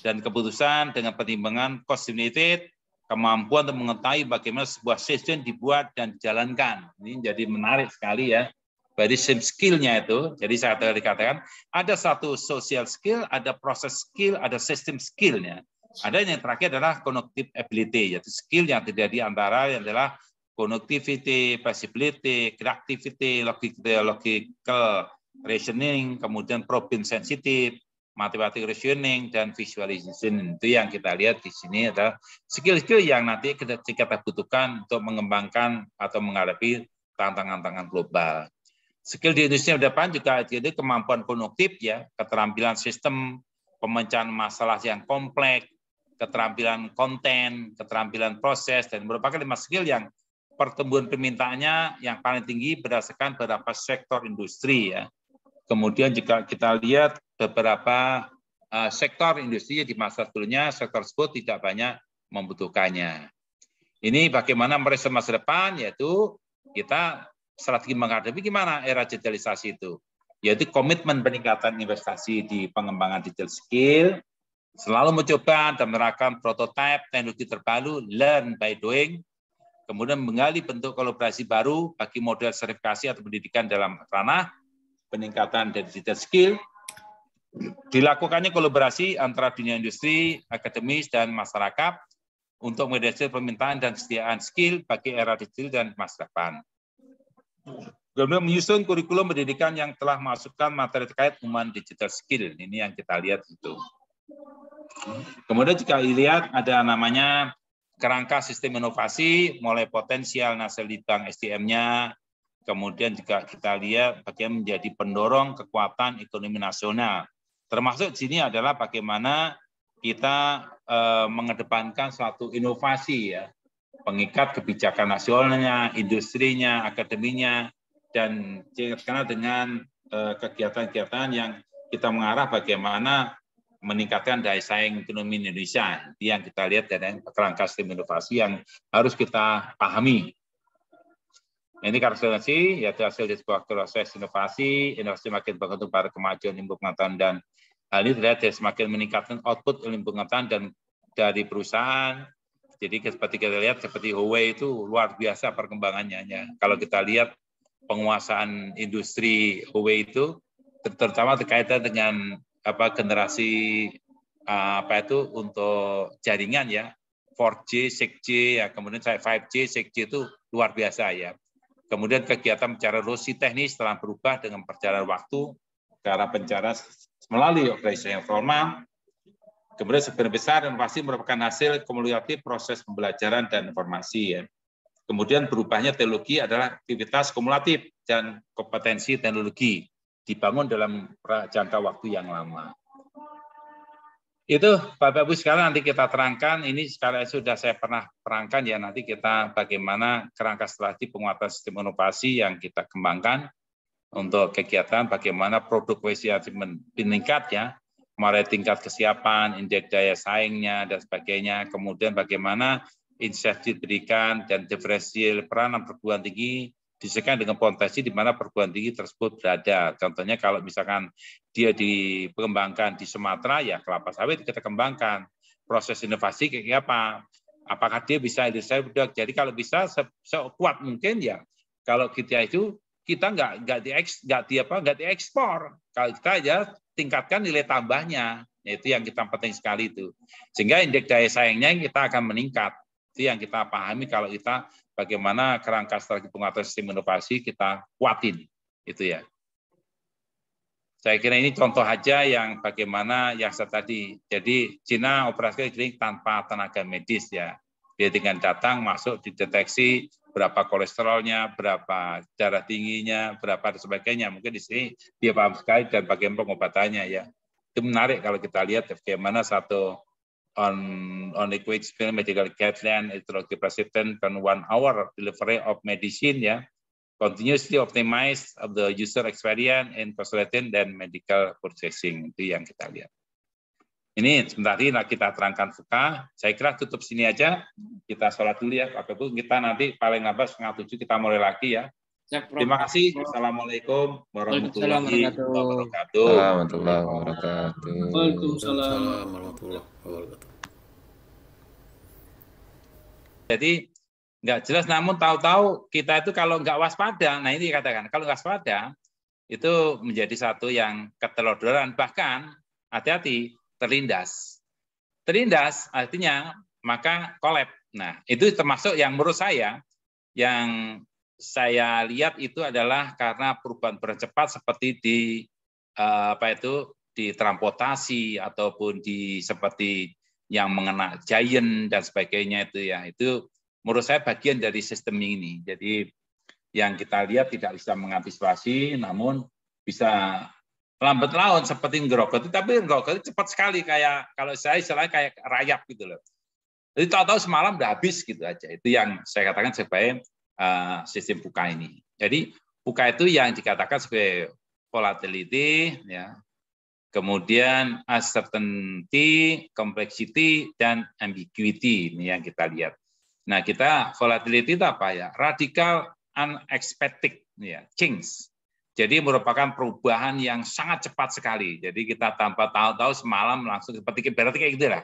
[SPEAKER 1] dan keputusan dengan pertimbangan cost benefit, kemampuan untuk mengetahui bagaimana sebuah session dibuat dan dijalankan. Ini jadi menarik sekali ya. Dari skill-nya itu, jadi saya tadi katakan ada satu social skill, ada proses skill, ada sistem skill-nya. Ada yang terakhir adalah cognitive ability, yaitu skill yang terjadi antara yang adalah connectivity, possibility, creativity, logical reasoning, kemudian problem sensitive, mathematical reasoning, dan visualization. Itu yang kita lihat di sini adalah skill-skill yang nanti kita butuhkan untuk mengembangkan atau menghadapi tantangan-tantangan global. Skill di industri depan juga jadi kemampuan kognitif ya, keterampilan sistem, pemecahan masalah yang kompleks, keterampilan konten, keterampilan proses, dan merupakan 5 skill yang pertumbuhan permintaannya yang paling tinggi berdasarkan beberapa sektor industri ya. Kemudian juga kita lihat beberapa sektor industri di masa sebelumnya sektor tersebut tidak banyak membutuhkannya. Ini bagaimana merespon masa depan, yaitu kita strategi menghadapi gimana era digitalisasi itu, yaitu komitmen peningkatan investasi di pengembangan digital skill, selalu mencoba dan menerapkan prototipe teknologi terbaru, learn by doing, kemudian menggali bentuk kolaborasi baru bagi model sertifikasi atau pendidikan dalam ranah peningkatan digital skill, dilakukannya kolaborasi antara dunia industri, akademis, dan masyarakat untuk mendeteksi permintaan dan kesediaan skill bagi era digital dan masa depan. Kemudian menyusun kurikulum pendidikan yang telah masukkan materi terkait penggunaan digital skill. Ini yang kita lihat itu. Kemudian juga dilihat ada namanya kerangka sistem inovasi, mulai potensial nasional bank SDM-nya, kemudian juga kita lihat bagaimana menjadi pendorong kekuatan ekonomi nasional. Termasuk di sini adalah bagaimana kita mengedepankan suatu inovasi ya, pengikat kebijakan nasionalnya, industrinya, akademinya, dan terkena dengan kegiatan-kegiatan yang kita mengarah bagaimana meningkatkan daya saing ekonomi Indonesia. Itu yang kita lihat dari kerangka sistem inovasi yang harus kita pahami. Ini karakterisasi, yaitu hasil dari sebuah proses inovasi makin bergantung pada kemajuan ilmu pengetahuan, dan hal ini terlihat dari semakin meningkatkan output ilmu pengetahuan dan dari perusahaan. Jadi seperti kita lihat, seperti Huawei itu luar biasa perkembangannya. Kalau kita lihat penguasaan industri Huawei itu, terutama terkaitan dengan generasi untuk jaringan ya, 4G, 6G, ya, kemudian 5G, 6G itu luar biasa ya. Kemudian kegiatan pencarian solusi teknis telah berubah dengan perjalanan waktu ke arah pencarian melalui operasi yang formal. Kemudian sebagian besar inovasi merupakan hasil kumulatif proses pembelajaran dan informasi ya. Kemudian berubahnya teknologi adalah aktivitas kumulatif dan kompetensi teknologi dibangun dalam jangka waktu yang lama. Itu Bapak-Ibu sekalian nanti kita terangkan, ini sekalian sudah saya pernah terangkan ya, nanti kita bagaimana kerangka strategi penguatan sistem inovasi yang kita kembangkan untuk kegiatan bagaimana produktivitas meningkat ya, mulai tingkat kesiapan, indeks daya saingnya, dan sebagainya. Kemudian bagaimana insentif diberikan dan diferensial peranan perguruan tinggi disesuaikan dengan potensi di mana perguruan tinggi tersebut berada. Contohnya kalau misalkan dia dikembangkan di Sumatera, ya kelapa sawit kita kembangkan. Proses inovasi kayak apa? Apakah dia bisa industri produk? Jadi kalau bisa sekuat mungkin ya. Kalau kita itu kita nggak diekspor. Kalau kita aja tingkatkan nilai tambahnya, Itu yang kita penting sekali itu. Sehingga indeks daya saingnya kita akan meningkat. Itu yang kita pahami kalau kita bagaimana kerangka strategi penguatan sistem inovasi kita kuatin. Itu ya. Saya kira ini contoh aja yang bagaimana yang saya tadi. Jadi Cina operasi klinik tanpa tenaga medis ya. Dia dengan datang masuk dideteksi berapa kolesterolnya, berapa darah tingginya, berapa dan sebagainya. Mungkin di sini dia paham sekali dan bagaimana pengobatannya ya. Itu menarik kalau kita lihat bagaimana satu on liquid spill medical guideline etiologi persistent dan 1 hour delivery of medicine ya. Continuously optimize of the user experience in consulting dan medical purchasing. Itu yang kita lihat. Ini sebentar lagi kita terangkan FUKA. Saya kira tutup sini aja. Kita sholat dulu ya, Bapak Ibu. Kita nanti paling lambat 6:30 kita mulai lagi ya. Terima kasih. Assalamualaikum warahmatullahi wabarakatuh.
[SPEAKER 7] Warahmatullahi wabarakatuh.
[SPEAKER 2] Waalaikumsalam
[SPEAKER 4] warahmatullahi wabarakatuh.
[SPEAKER 1] Jadi nggak jelas, namun tahu-tahu kita itu kalau nggak waspada, nah ini dikatakan kalau nggak waspada itu menjadi satu yang ketelodoran, bahkan hati-hati terlindas. Terlindas artinya maka collab. Nah itu termasuk yang menurut saya yang saya lihat itu adalah karena perubahan cepat seperti di di transportasi ataupun di seperti yang mengena giant dan sebagainya itu ya, itu menurut saya bagian dari sistem ini. Jadi yang kita lihat tidak bisa mengantisipasi, namun bisa lambat laun seperti ngerokok, tapi ngerokok itu cepat sekali, kayak kalau saya istilahnya kayak rayap gitu loh. Jadi tahu-tahu semalam udah habis gitu aja. Itu yang saya katakan sebagai sistem FUKA ini. Jadi FUKA itu yang dikatakan sebagai volatility, ya, kemudian uncertainty, complexity, dan ambiguity. Ini yang kita lihat. Nah, kita volatility itu apa ya? Radical unexpected ya, change. Jadi merupakan perubahan yang sangat cepat sekali. Jadi kita tanpa tahu-tahu semalam langsung seperti berarti kayak gitu lah.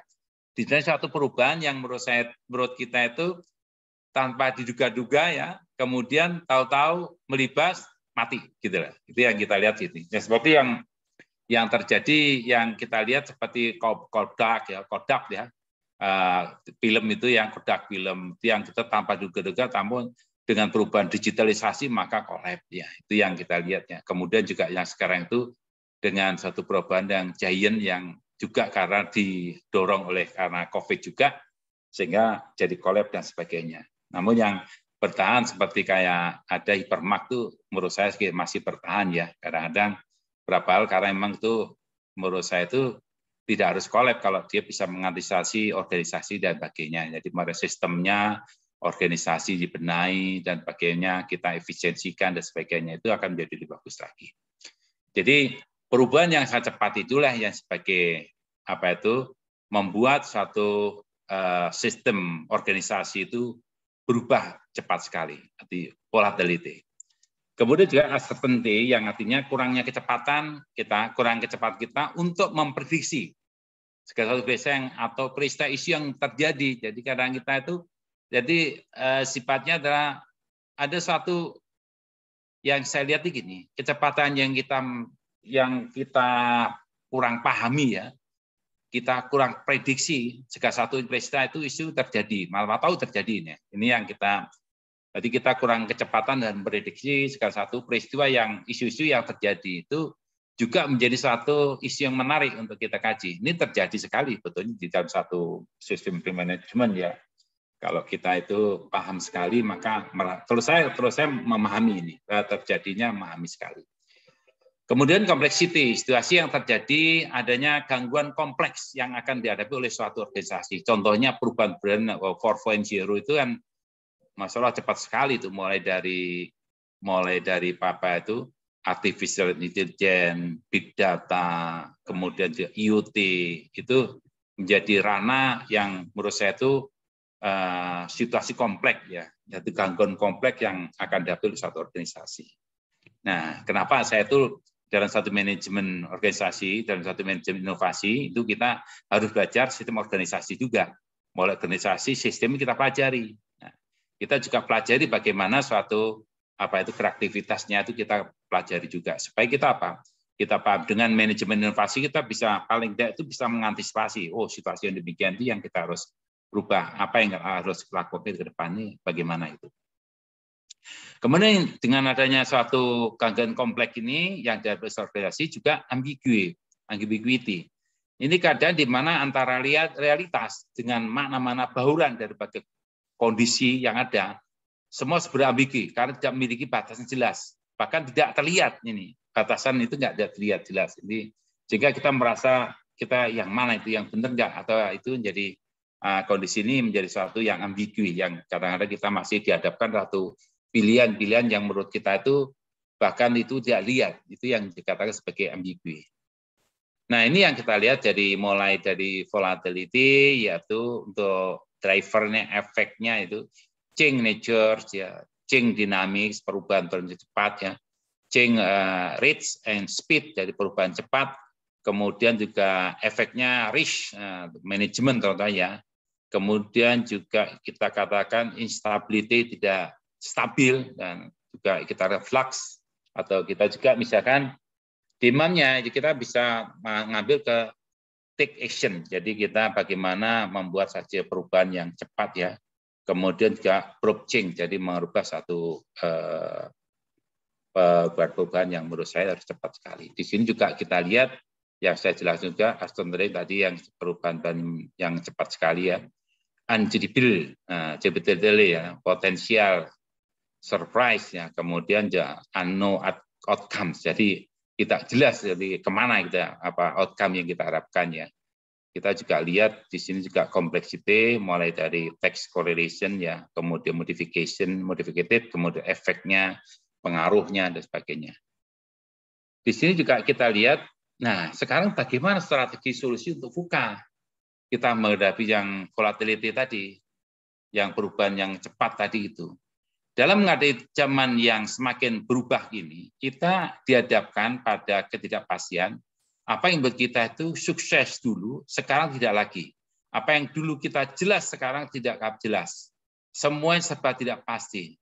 [SPEAKER 1] Di sini suatu perubahan yang menurut kita itu tanpa diduga-duga ya, kemudian tahu-tahu melibas mati gitu lah. Itu yang kita lihat ini. Ya, seperti yang terjadi yang kita lihat seperti Kodak ya. Film itu yang Kodak film itu yang kita tanpa duga-duga, namun dengan perubahan digitalisasi maka collab ya, itu yang kita lihat ya. Kemudian juga yang sekarang itu dengan satu perubahan yang giant yang juga karena didorong oleh karena COVID juga sehingga jadi collab dan sebagainya. Namun yang bertahan seperti kayak ada hypermarket tuh menurut saya masih bertahan ya. Kadang-kadang berapa hal karena memang itu menurut saya itu tidak harus collab kalau dia bisa mengantisipasi organisasi dan sebagainya. Jadi pada sistemnya organisasi dibenahi dan sebagainya, kita efisiensikan dan sebagainya, itu akan menjadi lebih bagus lagi. Jadi perubahan yang sangat cepat itulah yang sebagai membuat satu sistem organisasi itu berubah cepat sekali, arti volatility. Kemudian juga uncertainty yang artinya kurang kecepatan kita untuk memprediksi segala sesuatu yang atau peristiwa isu yang terjadi. Jadi kadang kita itu sifatnya adalah ada suatu yang saya lihat begini, kecepatan yang kita kurang pahami ya, kita kurang prediksi segala satu peristiwa itu isu terjadi, malah tahu terjadi ini yang jadi kita kurang kecepatan dan prediksi segala satu peristiwa yang isu-isu yang terjadi itu juga menjadi suatu isu yang menarik untuk kita kaji. Ini terjadi sekali betulnya di dalam satu sistem manajemen ya. Kalau kita itu paham sekali, maka terus saya memahami ini, terjadinya memahami sekali. Kemudian complexity, situasi yang terjadi adanya gangguan kompleks yang akan dihadapi oleh suatu organisasi. Contohnya perubahan brand 4.0 itu kan masalah cepat sekali itu, mulai dari artificial intelligence, big data, kemudian IoT itu menjadi ranah yang menurut saya itu situasi kompleks ya, yaitu gangguan kompleks yang akan dihadapi oleh satu organisasi. Nah, kenapa saya itu dalam satu manajemen organisasi, dalam satu manajemen inovasi itu kita harus belajar sistem organisasi juga. Mulai organisasi sistem kita pelajari. Nah, kita juga pelajari bagaimana suatu kreativitasnya itu kita pelajari juga supaya kita kita paham dengan manajemen inovasi, kita bisa paling tidak itu bisa mengantisipasi, oh situasi yang demikian itu yang kita harus berubah, apa yang harus lakukan ke depan ini, bagaimana itu. Kemudian dengan adanya suatu gangguan kompleks ini yang dari organisasi juga ambiguity. Ini keadaan di mana antara realitas dengan makna-makna bauran dari berbagai kondisi yang ada, semua sebenarnya ambigu karena tidak memiliki batasan jelas, bahkan tidak terlihat ini. Batasan itu nggak terlihat jelas. Jadi jika kita merasa kita yang mana itu yang benar nggak, atau itu menjadi kondisi ini menjadi suatu yang ambigu, yang kadang-kadang kita masih dihadapkan satu pilihan-pilihan yang menurut kita itu bahkan itu tidak lihat, itu yang dikatakan sebagai ambigu. Nah ini yang kita lihat mulai dari volatility, yaitu untuk drivernya, efeknya itu change nature, ya, change dynamics, perubahan cepat, ya. Change rates and speed dari perubahan cepat, kemudian juga efeknya risk management contohnya, kemudian juga kita katakan instability, tidak stabil, dan juga kita reflux, atau kita juga misalkan demandnya kita bisa mengambil ke take action, jadi kita bagaimana membuat saja perubahan yang cepat, ya, kemudian juga prop change, jadi merubah satu perubahan yang menurut saya harus cepat sekali. Di sini juga kita lihat yang saya jelaskan juga Aston Martin tadi yang perubahan yang cepat sekali, ya, unpredictable, ya, potensial surprise, ya, kemudian ya unknown outcomes, jadi tidak jelas jadi kemana kita outcome yang kita harapkan, ya. Kita juga lihat di sini juga complexity mulai dari text correlation, ya, kemudian modificated, kemudian efeknya, pengaruhnya, dan sebagainya. Di sini juga kita lihat, nah sekarang bagaimana strategi solusi untuk VUCA? Kita menghadapi yang volatility tadi, yang perubahan yang cepat tadi itu. Dalam menghadapi zaman yang semakin berubah ini, kita dihadapkan pada ketidakpastian, apa yang buat kita itu sukses dulu, sekarang tidak lagi. Apa yang dulu kita jelas, sekarang tidak jelas. Semuanya serba tidak pasti.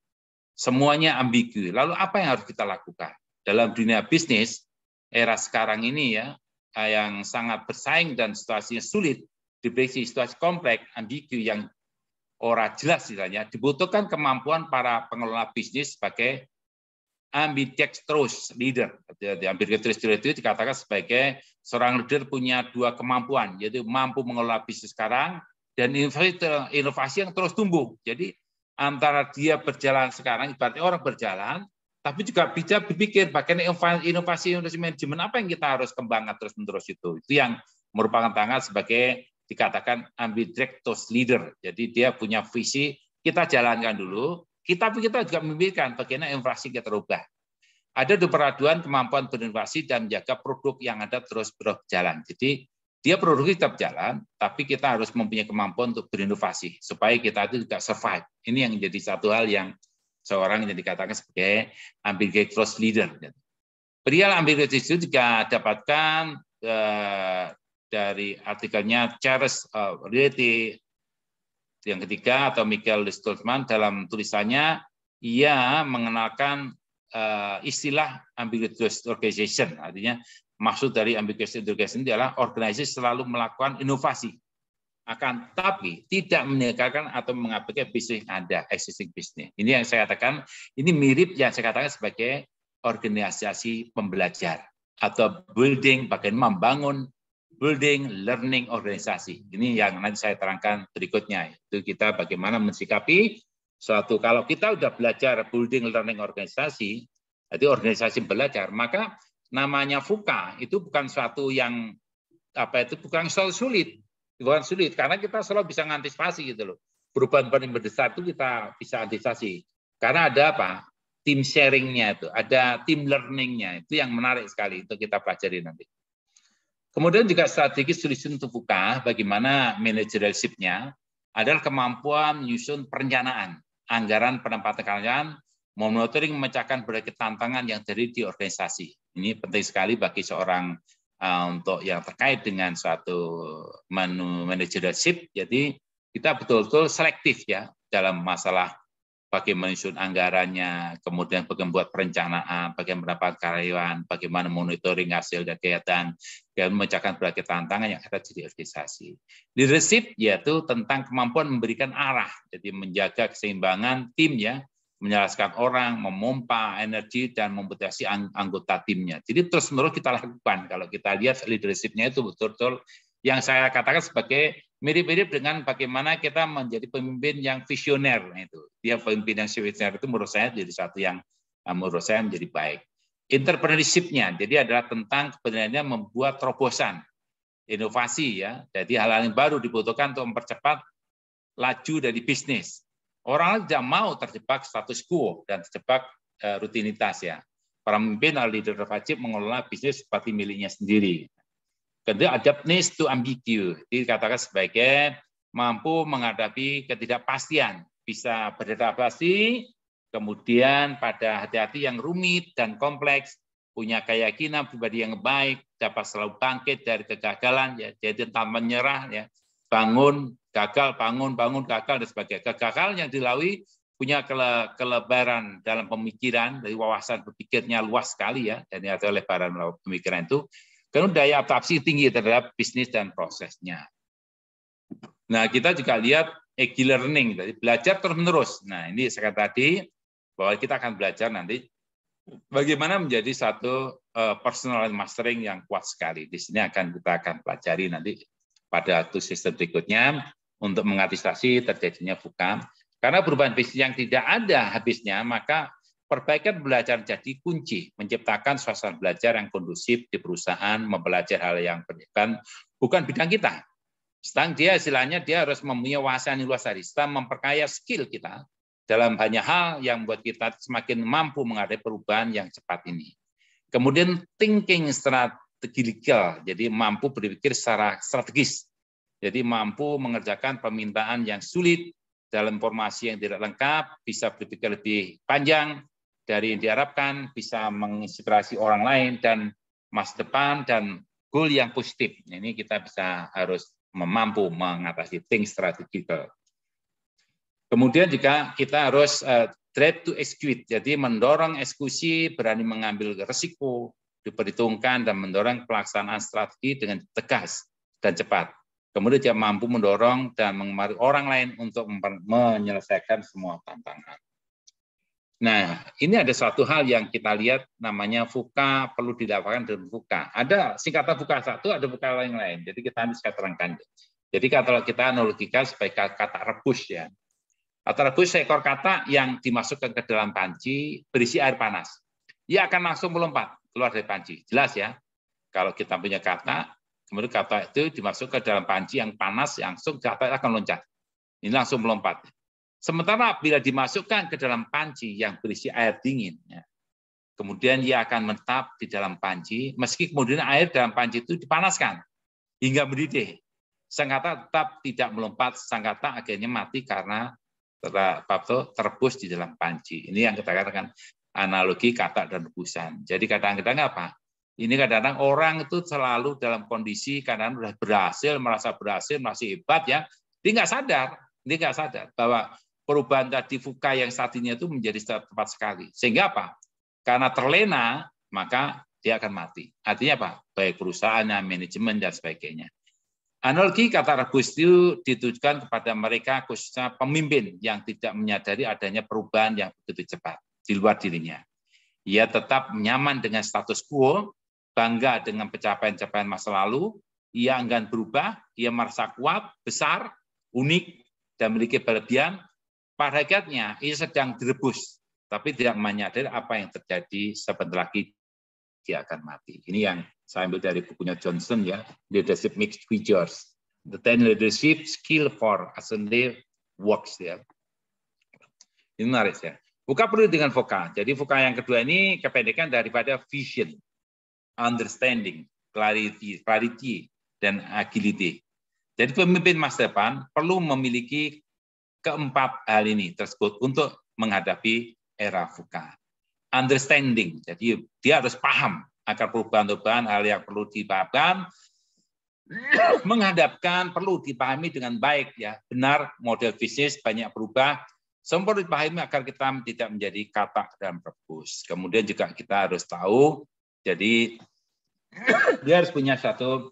[SPEAKER 1] Semuanya ambigu. Lalu apa yang harus kita lakukan? Dalam dunia bisnis, era sekarang ini, ya, yang sangat bersaing dan situasinya sulit, diprediksi situasi kompleks, ambigu, yang ora jelas istilahnya, dibutuhkan kemampuan para pengelola bisnis sebagai ambidextrous leader. Ambidextrous leader itu dikatakan sebagai seorang leader punya dua kemampuan, yaitu mampu mengelola bisnis sekarang dan inovasi yang terus tumbuh. Jadi antara dia berjalan sekarang, ibaratnya orang berjalan, tapi juga bisa berpikir bagaimana inovasi manajemen apa yang kita harus kembangkan terus-menerus itu. Itu yang merupakan tangan sebagai dikatakan ambidextrous leader. Jadi dia punya visi, kita jalankan dulu, kita juga memikirkan bagaimana inovasi kita rubah. Ada peraduan kemampuan berinovasi dan menjaga produk yang ada terus berjalan. Jadi dia produk tetap jalan, tapi kita harus mempunyai kemampuan untuk berinovasi supaya kita itu juga survive. Ini yang menjadi satu hal yang seorang yang dikatakan sebagai ambidextrous leader. Perihal ambidextrous itu juga dapatkan dari artikelnya Charles Reality yang ketiga atau Michael Stoltzman dalam tulisannya, ia mengenalkan istilah ambiguous organization, artinya maksud dari ambiguous organization adalah organisasi selalu melakukan inovasi, akan tapi tidak meninggalkan atau mengabaikan bisnis yang ada, existing business. Ini yang saya katakan, ini mirip yang saya katakan sebagai organisasi pembelajar atau building, bagaimana membangun building learning organisasi. Ini yang nanti saya terangkan berikutnya. Itu kita bagaimana mensikapi suatu, kalau kita udah belajar building learning organisasi, jadi organisasi belajar, maka namanya VUCA itu bukan suatu yang bukan suatu sulit, bukan sulit karena kita selalu bisa mengantisipasi gitu loh. Perubahan paling besar itu kita bisa antisipasi karena ada apa? Tim sharingnya itu, ada tim learningnya, itu yang menarik sekali untuk kita pelajari nanti. Kemudian juga strategi solusi untuk VUCA, bagaimana managerialship-nya adalah kemampuan menyusun perencanaan, anggaran penempatan karyawan, monitoring, memecahkan berbagai tantangan yang terjadi di organisasi. Ini penting sekali bagi seorang untuk yang terkait dengan suatu managerialship. Jadi kita betul-betul selektif ya dalam masalah bagaimana menyusun anggarannya, kemudian bagaimana membuat perencanaan, bagaimana mendapatkan karyawan, bagaimana monitoring hasil dan kegiatan, dan memecahkan berbagai tantangan yang ada di organisasi. Leadership yaitu tentang kemampuan memberikan arah, jadi menjaga keseimbangan tim ya, menjelaskan orang, memompa energi dan memotivasi anggota timnya. Jadi terus-menerus kita lakukan. Kalau kita lihat leadership-nya itu betul-betul yang saya katakan sebagai mirip-mirip dengan bagaimana kita menjadi pemimpin yang visioner. Itu dia pemimpin yang visioner itu menurut saya jadi satu yang menurut saya menjadi baik. Entrepreneurship-nya jadi adalah tentang sebenarnya membuat terobosan, inovasi ya. Jadi hal-hal yang baru dibutuhkan untuk mempercepat laju dari bisnis. Orang tidak mau terjebak status quo dan terjebak rutinitas ya. Para pemimpin atau leader wajib mengelola bisnis seperti miliknya sendiri. Kedua, adaptness to ambiguity, dikatakan sebagai mampu menghadapi ketidakpastian, bisa beradaptasi, kemudian pada hati-hati yang rumit dan kompleks, punya keyakinan pribadi yang baik, dapat selalu bangkit dari kegagalan, ya, jadi tanpa menyerah, ya, bangun, gagal, bangun, gagal, dan sebagainya. Kegagalan yang dilalui punya kelebaran dalam pemikiran, dari wawasan berpikirnya luas sekali, ya, dan ada lebaran pemikiran itu. Karena daya adaptasi tinggi terhadap bisnis dan prosesnya. Nah, kita juga lihat e-learning, jadi belajar terus-menerus. Nah, ini saya katakan tadi bahwa kita akan belajar nanti bagaimana menjadi satu personal mastering yang kuat sekali. Di sini kita akan pelajari nanti pada waktu sistem berikutnya untuk mengantisipasi terjadinya VUCA. Karena perubahan bisnis yang tidak ada habisnya, maka perbaikan belajar jadi kunci, menciptakan suasana belajar yang kondusif di perusahaan, mempelajari hal yang berkaitan bukan bidang kita. Sedang dia istilahnya dia harus mempunyai wawasan yang luas dari kita, memperkaya skill kita dalam banyak hal yang membuat kita semakin mampu menghadapi perubahan yang cepat ini. Kemudian thinking strategical, jadi mampu berpikir secara strategis. Jadi mampu mengerjakan permintaan yang sulit dalam informasi yang tidak lengkap, bisa berpikir lebih panjang dari yang diharapkan, bisa menginspirasi orang lain dan masa depan dan goal yang positif. Ini kita bisa harus mampu mengatasi think strategical. Kemudian juga kita harus drive to execute, jadi mendorong eksekusi, berani mengambil risiko, diperhitungkan dan mendorong pelaksanaan strategi dengan tegas dan cepat. Kemudian dia mampu mendorong dan mengemari orang lain untuk menyelesaikan semua tantangan. Nah, ini ada suatu hal yang kita lihat namanya VUCA perlu didapatkan dengan VUCA. Ada singkatan VUCA satu, ada VUCA lain. Jadi kita harus terangkan. Jadi kalau kita analogikan sebagai kata rebus ya. Kata rebus seekor kata yang dimasukkan ke dalam panci berisi air panas. Ia akan langsung melompat keluar dari panci. Jelas ya. Kalau kita punya kata, kemudian kata itu dimasukkan ke dalam panci yang panas, langsung kata akan loncat. Ini langsung melompat. Sementara bila dimasukkan ke dalam panci yang berisi air dingin, ya, kemudian ia akan menetap di dalam panci, meski kemudian air dalam panci itu dipanaskan hingga mendidih. Sang kata tetap tidak melompat, sang kata akhirnya mati karena terrebus di dalam panci. Ini yang kita katakan analogi kata dan rebusan. Jadi kadang-kadang apa? Ini kadang-kadang orang itu selalu dalam kondisi kadang-kadang sudah berhasil, merasa berhasil, masih hebat ya, dia nggak sadar bahwa perubahan tadi VUCA yang saat ini itu menjadi tepat sekali. Sehingga apa? Karena terlena, maka dia akan mati. Artinya apa? Baik perusahaannya, manajemen, dan sebagainya. Analogi kata rebus itu ditujukan kepada mereka, khususnya pemimpin yang tidak menyadari adanya perubahan yang begitu cepat di luar dirinya. Ia tetap nyaman dengan status quo, bangga dengan pencapaian-pencapaian masa lalu, ia enggan berubah, ia merasa kuat, besar, unik, dan memiliki kelebihan. Pada hakikatnya, ia sedang direbus, tapi tidak menyadari apa yang terjadi sebentar lagi dia akan mati. Ini yang saya ambil dari bukunya Johnson ya, Leadership Mixed Features, The 10 Leadership Skill for Ascending Works ya. Ini menarik ya. VUCA perlu dengan VOCA. Jadi VOCA yang kedua ini kependekan daripada vision, understanding, clarity, dan agility. Jadi pemimpin masa depan perlu memiliki keempat hal ini tersebut untuk menghadapi era VUCA. Understanding, jadi dia harus paham akan perubahan-perubahan hal yang perlu dipahamkan, menghadapkan perlu dipahami dengan baik ya, benar model bisnis banyak berubah, Semua perlu dipahami agar kita tidak menjadi katak dan rebus. Kemudian juga kita harus tahu, jadi dia harus punya satu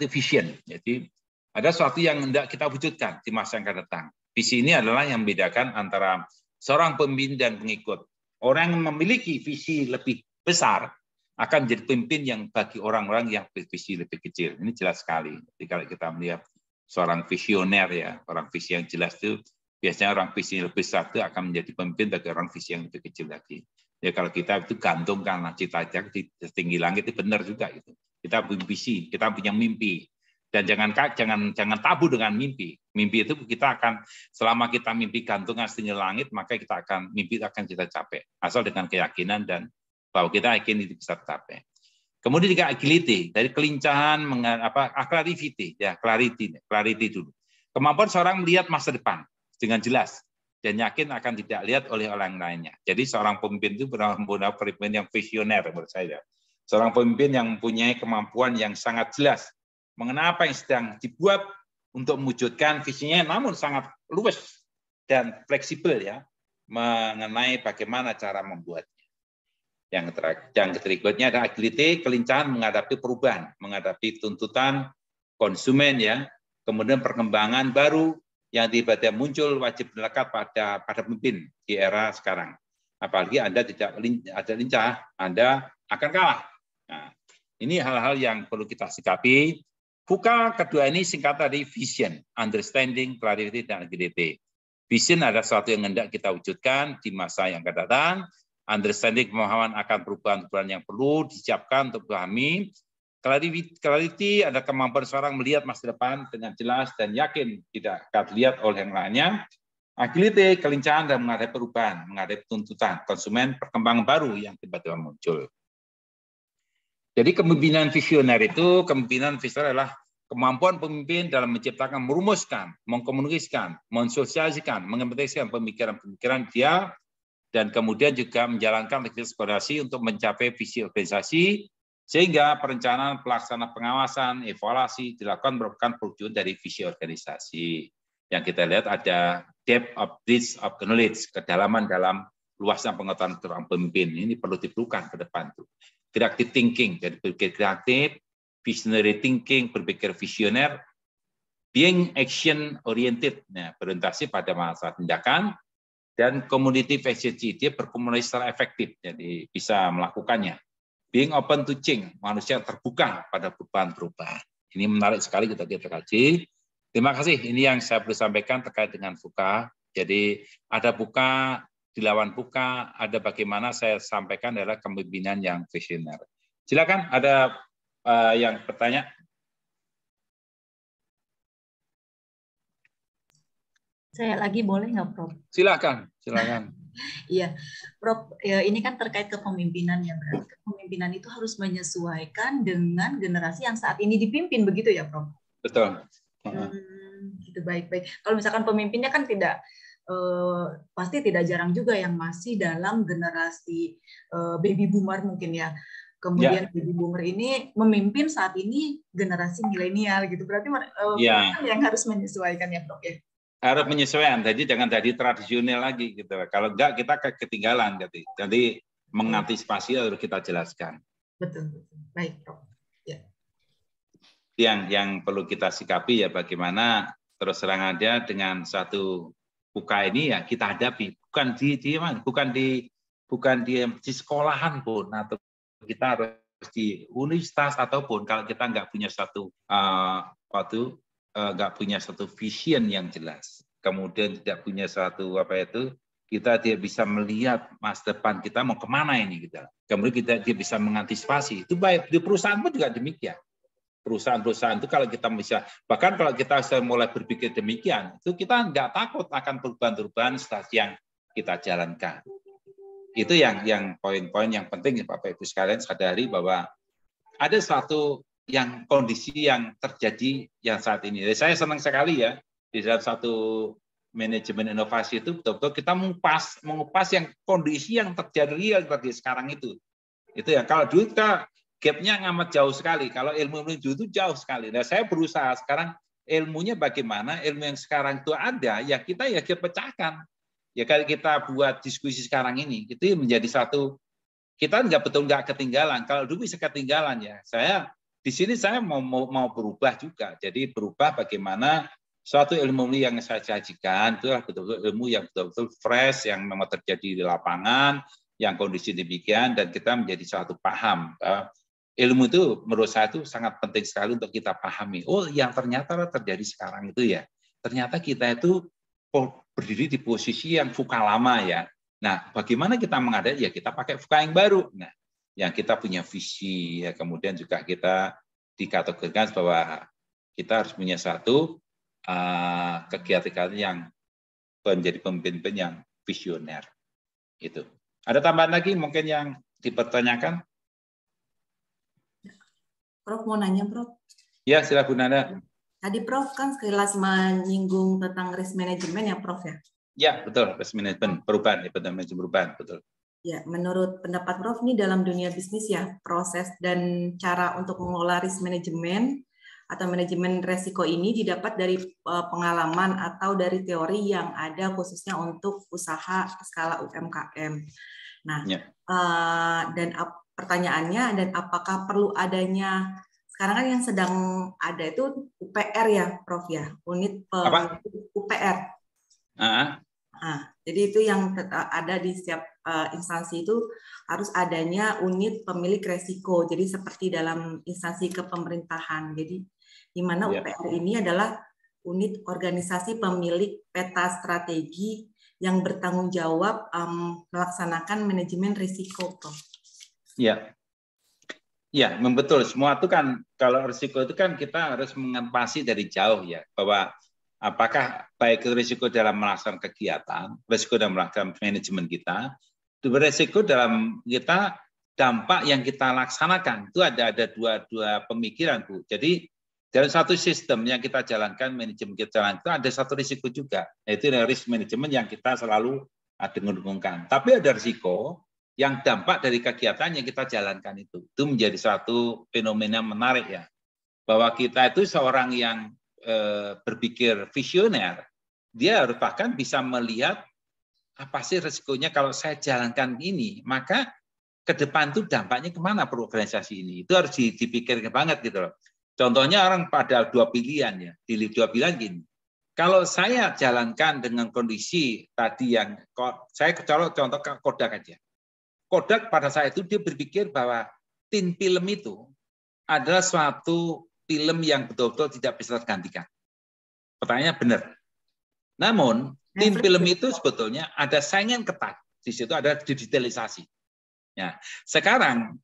[SPEAKER 1] vision. Jadi ada sesuatu yang hendak kita wujudkan di masa yang akan datang. Visi ini adalah yang membedakan antara seorang pemimpin dan pengikut. Orang yang memiliki visi lebih besar akan menjadi pemimpin yang bagi orang-orang yang bervisi lebih kecil. Ini jelas sekali. Jadi kalau kita melihat seorang visioner ya, orang visi yang jelas itu biasanya orang visi yang lebih besar itu akan menjadi pemimpin bagi orang visi yang lebih kecil lagi. Ya kalau kita itu gantungkan cita-cita di setinggi langit itu benar juga itu. Kita punya visi, kita punya mimpi. Dan jangan tabu dengan mimpi. Mimpi itu kita akan, selama kita mimpi gantungan setinggi langit, maka mimpi akan kita capai. Asal dengan keyakinan dan bahwa kita yakin itu bisa tercapai. Kemudian juga agility, dari kelincahan, clarity dulu. Kemampuan seorang melihat masa depan dengan jelas dan yakin akan tidak lihat oleh orang lainnya. Jadi seorang pemimpin itu benar-benar pemimpin yang visioner menurut saya. Seorang pemimpin yang mempunyai kemampuan yang sangat jelas mengenai apa yang sedang dibuat untuk mewujudkan visinya, namun sangat luas dan fleksibel ya mengenai bagaimana cara membuatnya. Yang berikutnya ada agility, kelincahan menghadapi perubahan, menghadapi tuntutan konsumen ya, kemudian perkembangan baru yang tiba-tiba muncul wajib melekat pada pemimpin di era sekarang. Apalagi Anda tidak ada lincah, Anda akan kalah. Nah, ini hal-hal yang perlu kita sikapi. VUCA kedua ini singkat dari vision, understanding, clarity, dan agility. Vision adalah sesuatu yang hendak kita wujudkan di masa yang akan datang. Understanding, pemahaman akan perubahan-perubahan yang perlu disiapkan untuk dipahami. Clarity adalah kemampuan seorang melihat masa depan dengan jelas dan yakin tidak akan dilihat oleh yang lainnya. Agility, kelincahan dan menghadapi perubahan, menghadapi tuntutan konsumen, perkembangan baru yang tiba-tiba muncul. Jadi kepemimpinan visioner adalah kemampuan pemimpin dalam menciptakan, merumuskan, mengkomunikasikan, mensosialisasikan, mengimplementasikan pemikiran-pemikiran dia, dan kemudian juga menjalankan koordinasi untuk mencapai visi organisasi, sehingga perencanaan, pelaksanaan pengawasan, evaluasi dilakukan merupakan perwujudan dari visi organisasi. Yang kita lihat ada depth of knowledge, kedalaman dalam luasnya pengetahuan seorang pemimpin. Ini perlu diperlukan ke depan tuh. Creative thinking, jadi berpikir kreatif, visionary thinking, berpikir visioner, being action oriented, berorientasi pada masalah tindakan, dan community efficiency, dia berkomunikasi secara efektif, jadi bisa melakukannya. Being open to change, manusia terbuka pada perubahan-perubahan. Ini menarik sekali kita kaji. Terima kasih, ini yang saya perlu sampaikan terkait dengan VUCA. Jadi ada VUCA, dilawan VUCA, ada bagaimana saya sampaikan adalah kepemimpinan yang visioner. Silakan, ada yang bertanya?
[SPEAKER 5] Saya lagi boleh nggak, Prof?
[SPEAKER 1] Silakan.
[SPEAKER 5] Iya, Prof. Ya, ini kan terkait kepemimpinan ya, berarti kepemimpinan itu harus menyesuaikan dengan generasi yang saat ini dipimpin, begitu ya, Prof?
[SPEAKER 1] Betul.
[SPEAKER 5] Itu baik-baik. Kalau misalkan pemimpinnya kan pasti tidak jarang juga yang masih dalam generasi baby boomer mungkin ya. Kemudian baby boomer ini memimpin saat ini generasi milenial gitu. Berarti yang harus menyesuaikan ya, Prof ya.
[SPEAKER 1] Harus menyesuaikan. Jadi jangan jadi tradisional lagi gitu. Kalau enggak kita ketinggalan gitu. Jadi mengantisipasi harus kita jelaskan.
[SPEAKER 5] Betul. Baik, Prof. Ya.
[SPEAKER 1] Yang perlu kita sikapi ya bagaimana terus terang aja dengan satu VUCA ini ya kita hadapi, bukan di sekolahan pun, atau kita harus di universitas, ataupun kalau kita nggak punya nggak punya satu vision yang jelas, kemudian tidak punya satu kita tidak bisa melihat masa depan kita mau kemana ini gitu. Kemudian kita tidak bisa mengantisipasi. Itu baik di perusahaan pun juga demikian. Perusahaan-perusahaan itu kalau kita bisa, bahkan kalau kita mulai berpikir demikian, itu kita nggak takut akan perubahan-perubahan yang kita jalankan. Itu yang poin-poin yang penting Bapak Ibu sekalian sadari bahwa ada satu kondisi yang terjadi yang saat ini. Jadi saya senang sekali ya di dalam satu manajemen inovasi itu betul-betul kita mengupas yang kondisi yang terjadi real seperti sekarang itu. Itu ya, kalau dulu kita gap-nya amat jauh sekali. Kalau ilmu menuju itu jauh sekali. Nah, saya berusaha sekarang ilmunya bagaimana, ilmu yang sekarang itu ada, ya kita pecahkan. Ya kalau kita buat diskusi sekarang ini, itu menjadi satu, kita nggak ketinggalan. Kalau dulu bisa ketinggalan ya. Saya di sini saya mau berubah juga. Jadi berubah bagaimana suatu ilmu yang saya sajikan itu betul-betul ilmu yang betul-betul fresh, yang memang terjadi di lapangan, yang kondisi demikian, dan kita menjadi suatu paham. Ilmu itu menurut saya itu sangat penting sekali untuk kita pahami. Oh, yang ternyata terjadi sekarang itu ya, ternyata kita itu berdiri di posisi yang VUCA lama ya. Nah, bagaimana kita menghadapi? Ya kita pakai VUCA yang baru. Nah, yang kita punya visi, ya kemudian juga kita dikategorikan bahwa kita harus punya satu kegiatan yang menjadi pemimpin yang visioner. Itu. Ada tambahan lagi mungkin yang dipertanyakan?
[SPEAKER 6] Prof mau nanya, Prof.
[SPEAKER 1] Ya, silakan Nanda.
[SPEAKER 6] Tadi Prof kan sekilas menyinggung tentang risk management ya, Prof ya?
[SPEAKER 1] Ya, betul. Risk management, perubahan, ya, perubahan, betul.
[SPEAKER 6] Ya, menurut pendapat Prof ini dalam dunia bisnis ya, proses dan cara untuk mengelola risk management atau manajemen resiko ini didapat dari pengalaman atau dari teori yang ada khususnya untuk usaha skala UMKM. Nah, ya. Dan pertanyaannya, dan apakah perlu adanya, sekarang kan yang sedang ada itu UPR ya, Prof ya, unit UPR. Jadi itu yang ada di setiap instansi itu harus adanya unit pemilik resiko. Jadi seperti dalam instansi kepemerintahan. Jadi di mana UPR ini adalah unit organisasi pemilik peta strategi yang bertanggung jawab melaksanakan manajemen risiko, Prof.
[SPEAKER 1] Ya, ya, betul. Semua itu kan kalau risiko itu kan kita harus mengantisipasi dari jauh ya, bahwa apakah baik risiko dalam melaksanakan kegiatan, risiko dalam melaksanakan manajemen kita, risiko dalam kita dampak yang kita laksanakan itu ada dua pemikiran, Bu. Jadi dalam satu sistem yang kita jalankan, manajemen kita jalankan, itu ada satu risiko juga, yaitu risk management yang kita selalu dengung-dengungkan. Tapi ada risiko yang dampak dari kegiatan yang kita jalankan itu menjadi satu fenomena menarik ya, bahwa kita itu seorang yang berpikir visioner, dia harus bahkan bisa melihat apa sih risikonya kalau saya jalankan ini, maka ke depan itu dampaknya kemana per organisasi ini, itu harus dipikirkan banget gitu loh. Contohnya orang pada dua pilihan ya, pilih dua pilihan gini. Kalau saya jalankan dengan kondisi tadi yang saya contoh Kodak aja. Kodak pada saat itu dia berpikir bahwa tin film itu adalah suatu film yang betul-betul tidak bisa tergantikan. Pertanyaannya benar. Namun tin film itu sebetulnya ada saingan ketat. Di situ ada digitalisasi. Ya, sekarang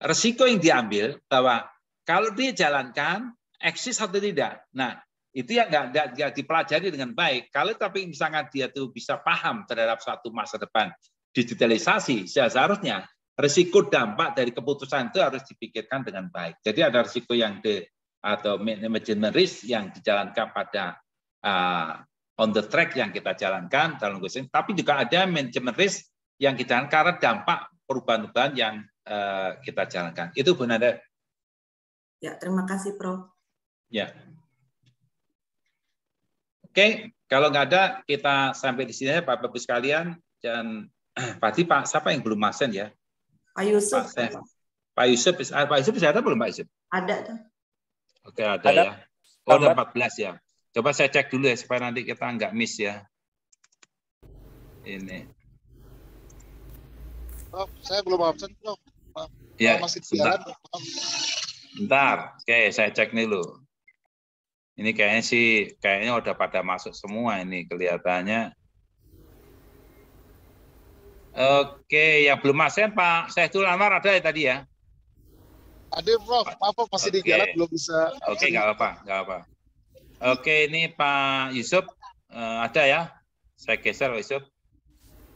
[SPEAKER 1] resiko yang diambil bahwa kalau dia jalankan, eksis atau tidak. Nah, itu yang nggak dipelajari dengan baik. Kalau tapi misalnya dia tuh bisa paham terhadap satu masa depan digitalisasi, seharusnya risiko dampak dari keputusan itu harus dipikirkan dengan baik. Jadi ada risiko yang atau manajemen risk yang dijalankan pada on the track yang kita jalankan dalam kondisi, tapi juga ada manajemen risk yang kita jalankan karena dampak perubahan-perubahan yang kita jalankan. Itu Bu Nanda.
[SPEAKER 6] Ya, terima kasih, Prof.
[SPEAKER 1] Ya. Oke, kalau nggak ada, kita sampai di sini, Bapak-Ibu sekalian. Dan Pak, siapa yang belum masen ya?
[SPEAKER 6] Pak Yusuf.
[SPEAKER 1] Pak Yusuf bisa ada belum, Pak Yusuf?
[SPEAKER 6] Ada.
[SPEAKER 1] Oke, ada ya. Oh, ada 14 ya. Coba saya cek dulu ya, supaya nanti kita nggak miss ya. Ini.
[SPEAKER 8] Prof, saya belum absen, Prof.
[SPEAKER 1] Ya,
[SPEAKER 8] masih siaran.
[SPEAKER 1] Bentar, oke, saya cek nih dulu. Ini kayaknya udah pada masuk semua ini kelihatannya. Oke, yang belum masuk Pak Saiful Anwar ada ya tadi ya?
[SPEAKER 8] Ada Prof, maaf masih di jalan belum bisa.
[SPEAKER 1] Oke, nggak apa. Oke, ini Pak Yusuf ada ya? Saya geser Pak Yusuf.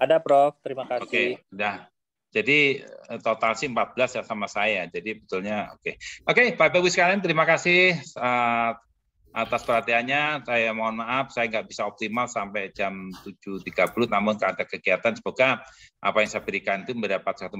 [SPEAKER 9] Ada Prof, terima kasih.
[SPEAKER 1] Oke, udah. Jadi total sih 14 ya sama saya. Jadi betulnya oke. Oke, Bapak-Ibu sekalian terima kasih atas perhatiannya. Saya mohon maaf saya nggak bisa optimal sampai jam 7.30, namun ada kegiatan semoga apa yang saya berikan itu mendapat satu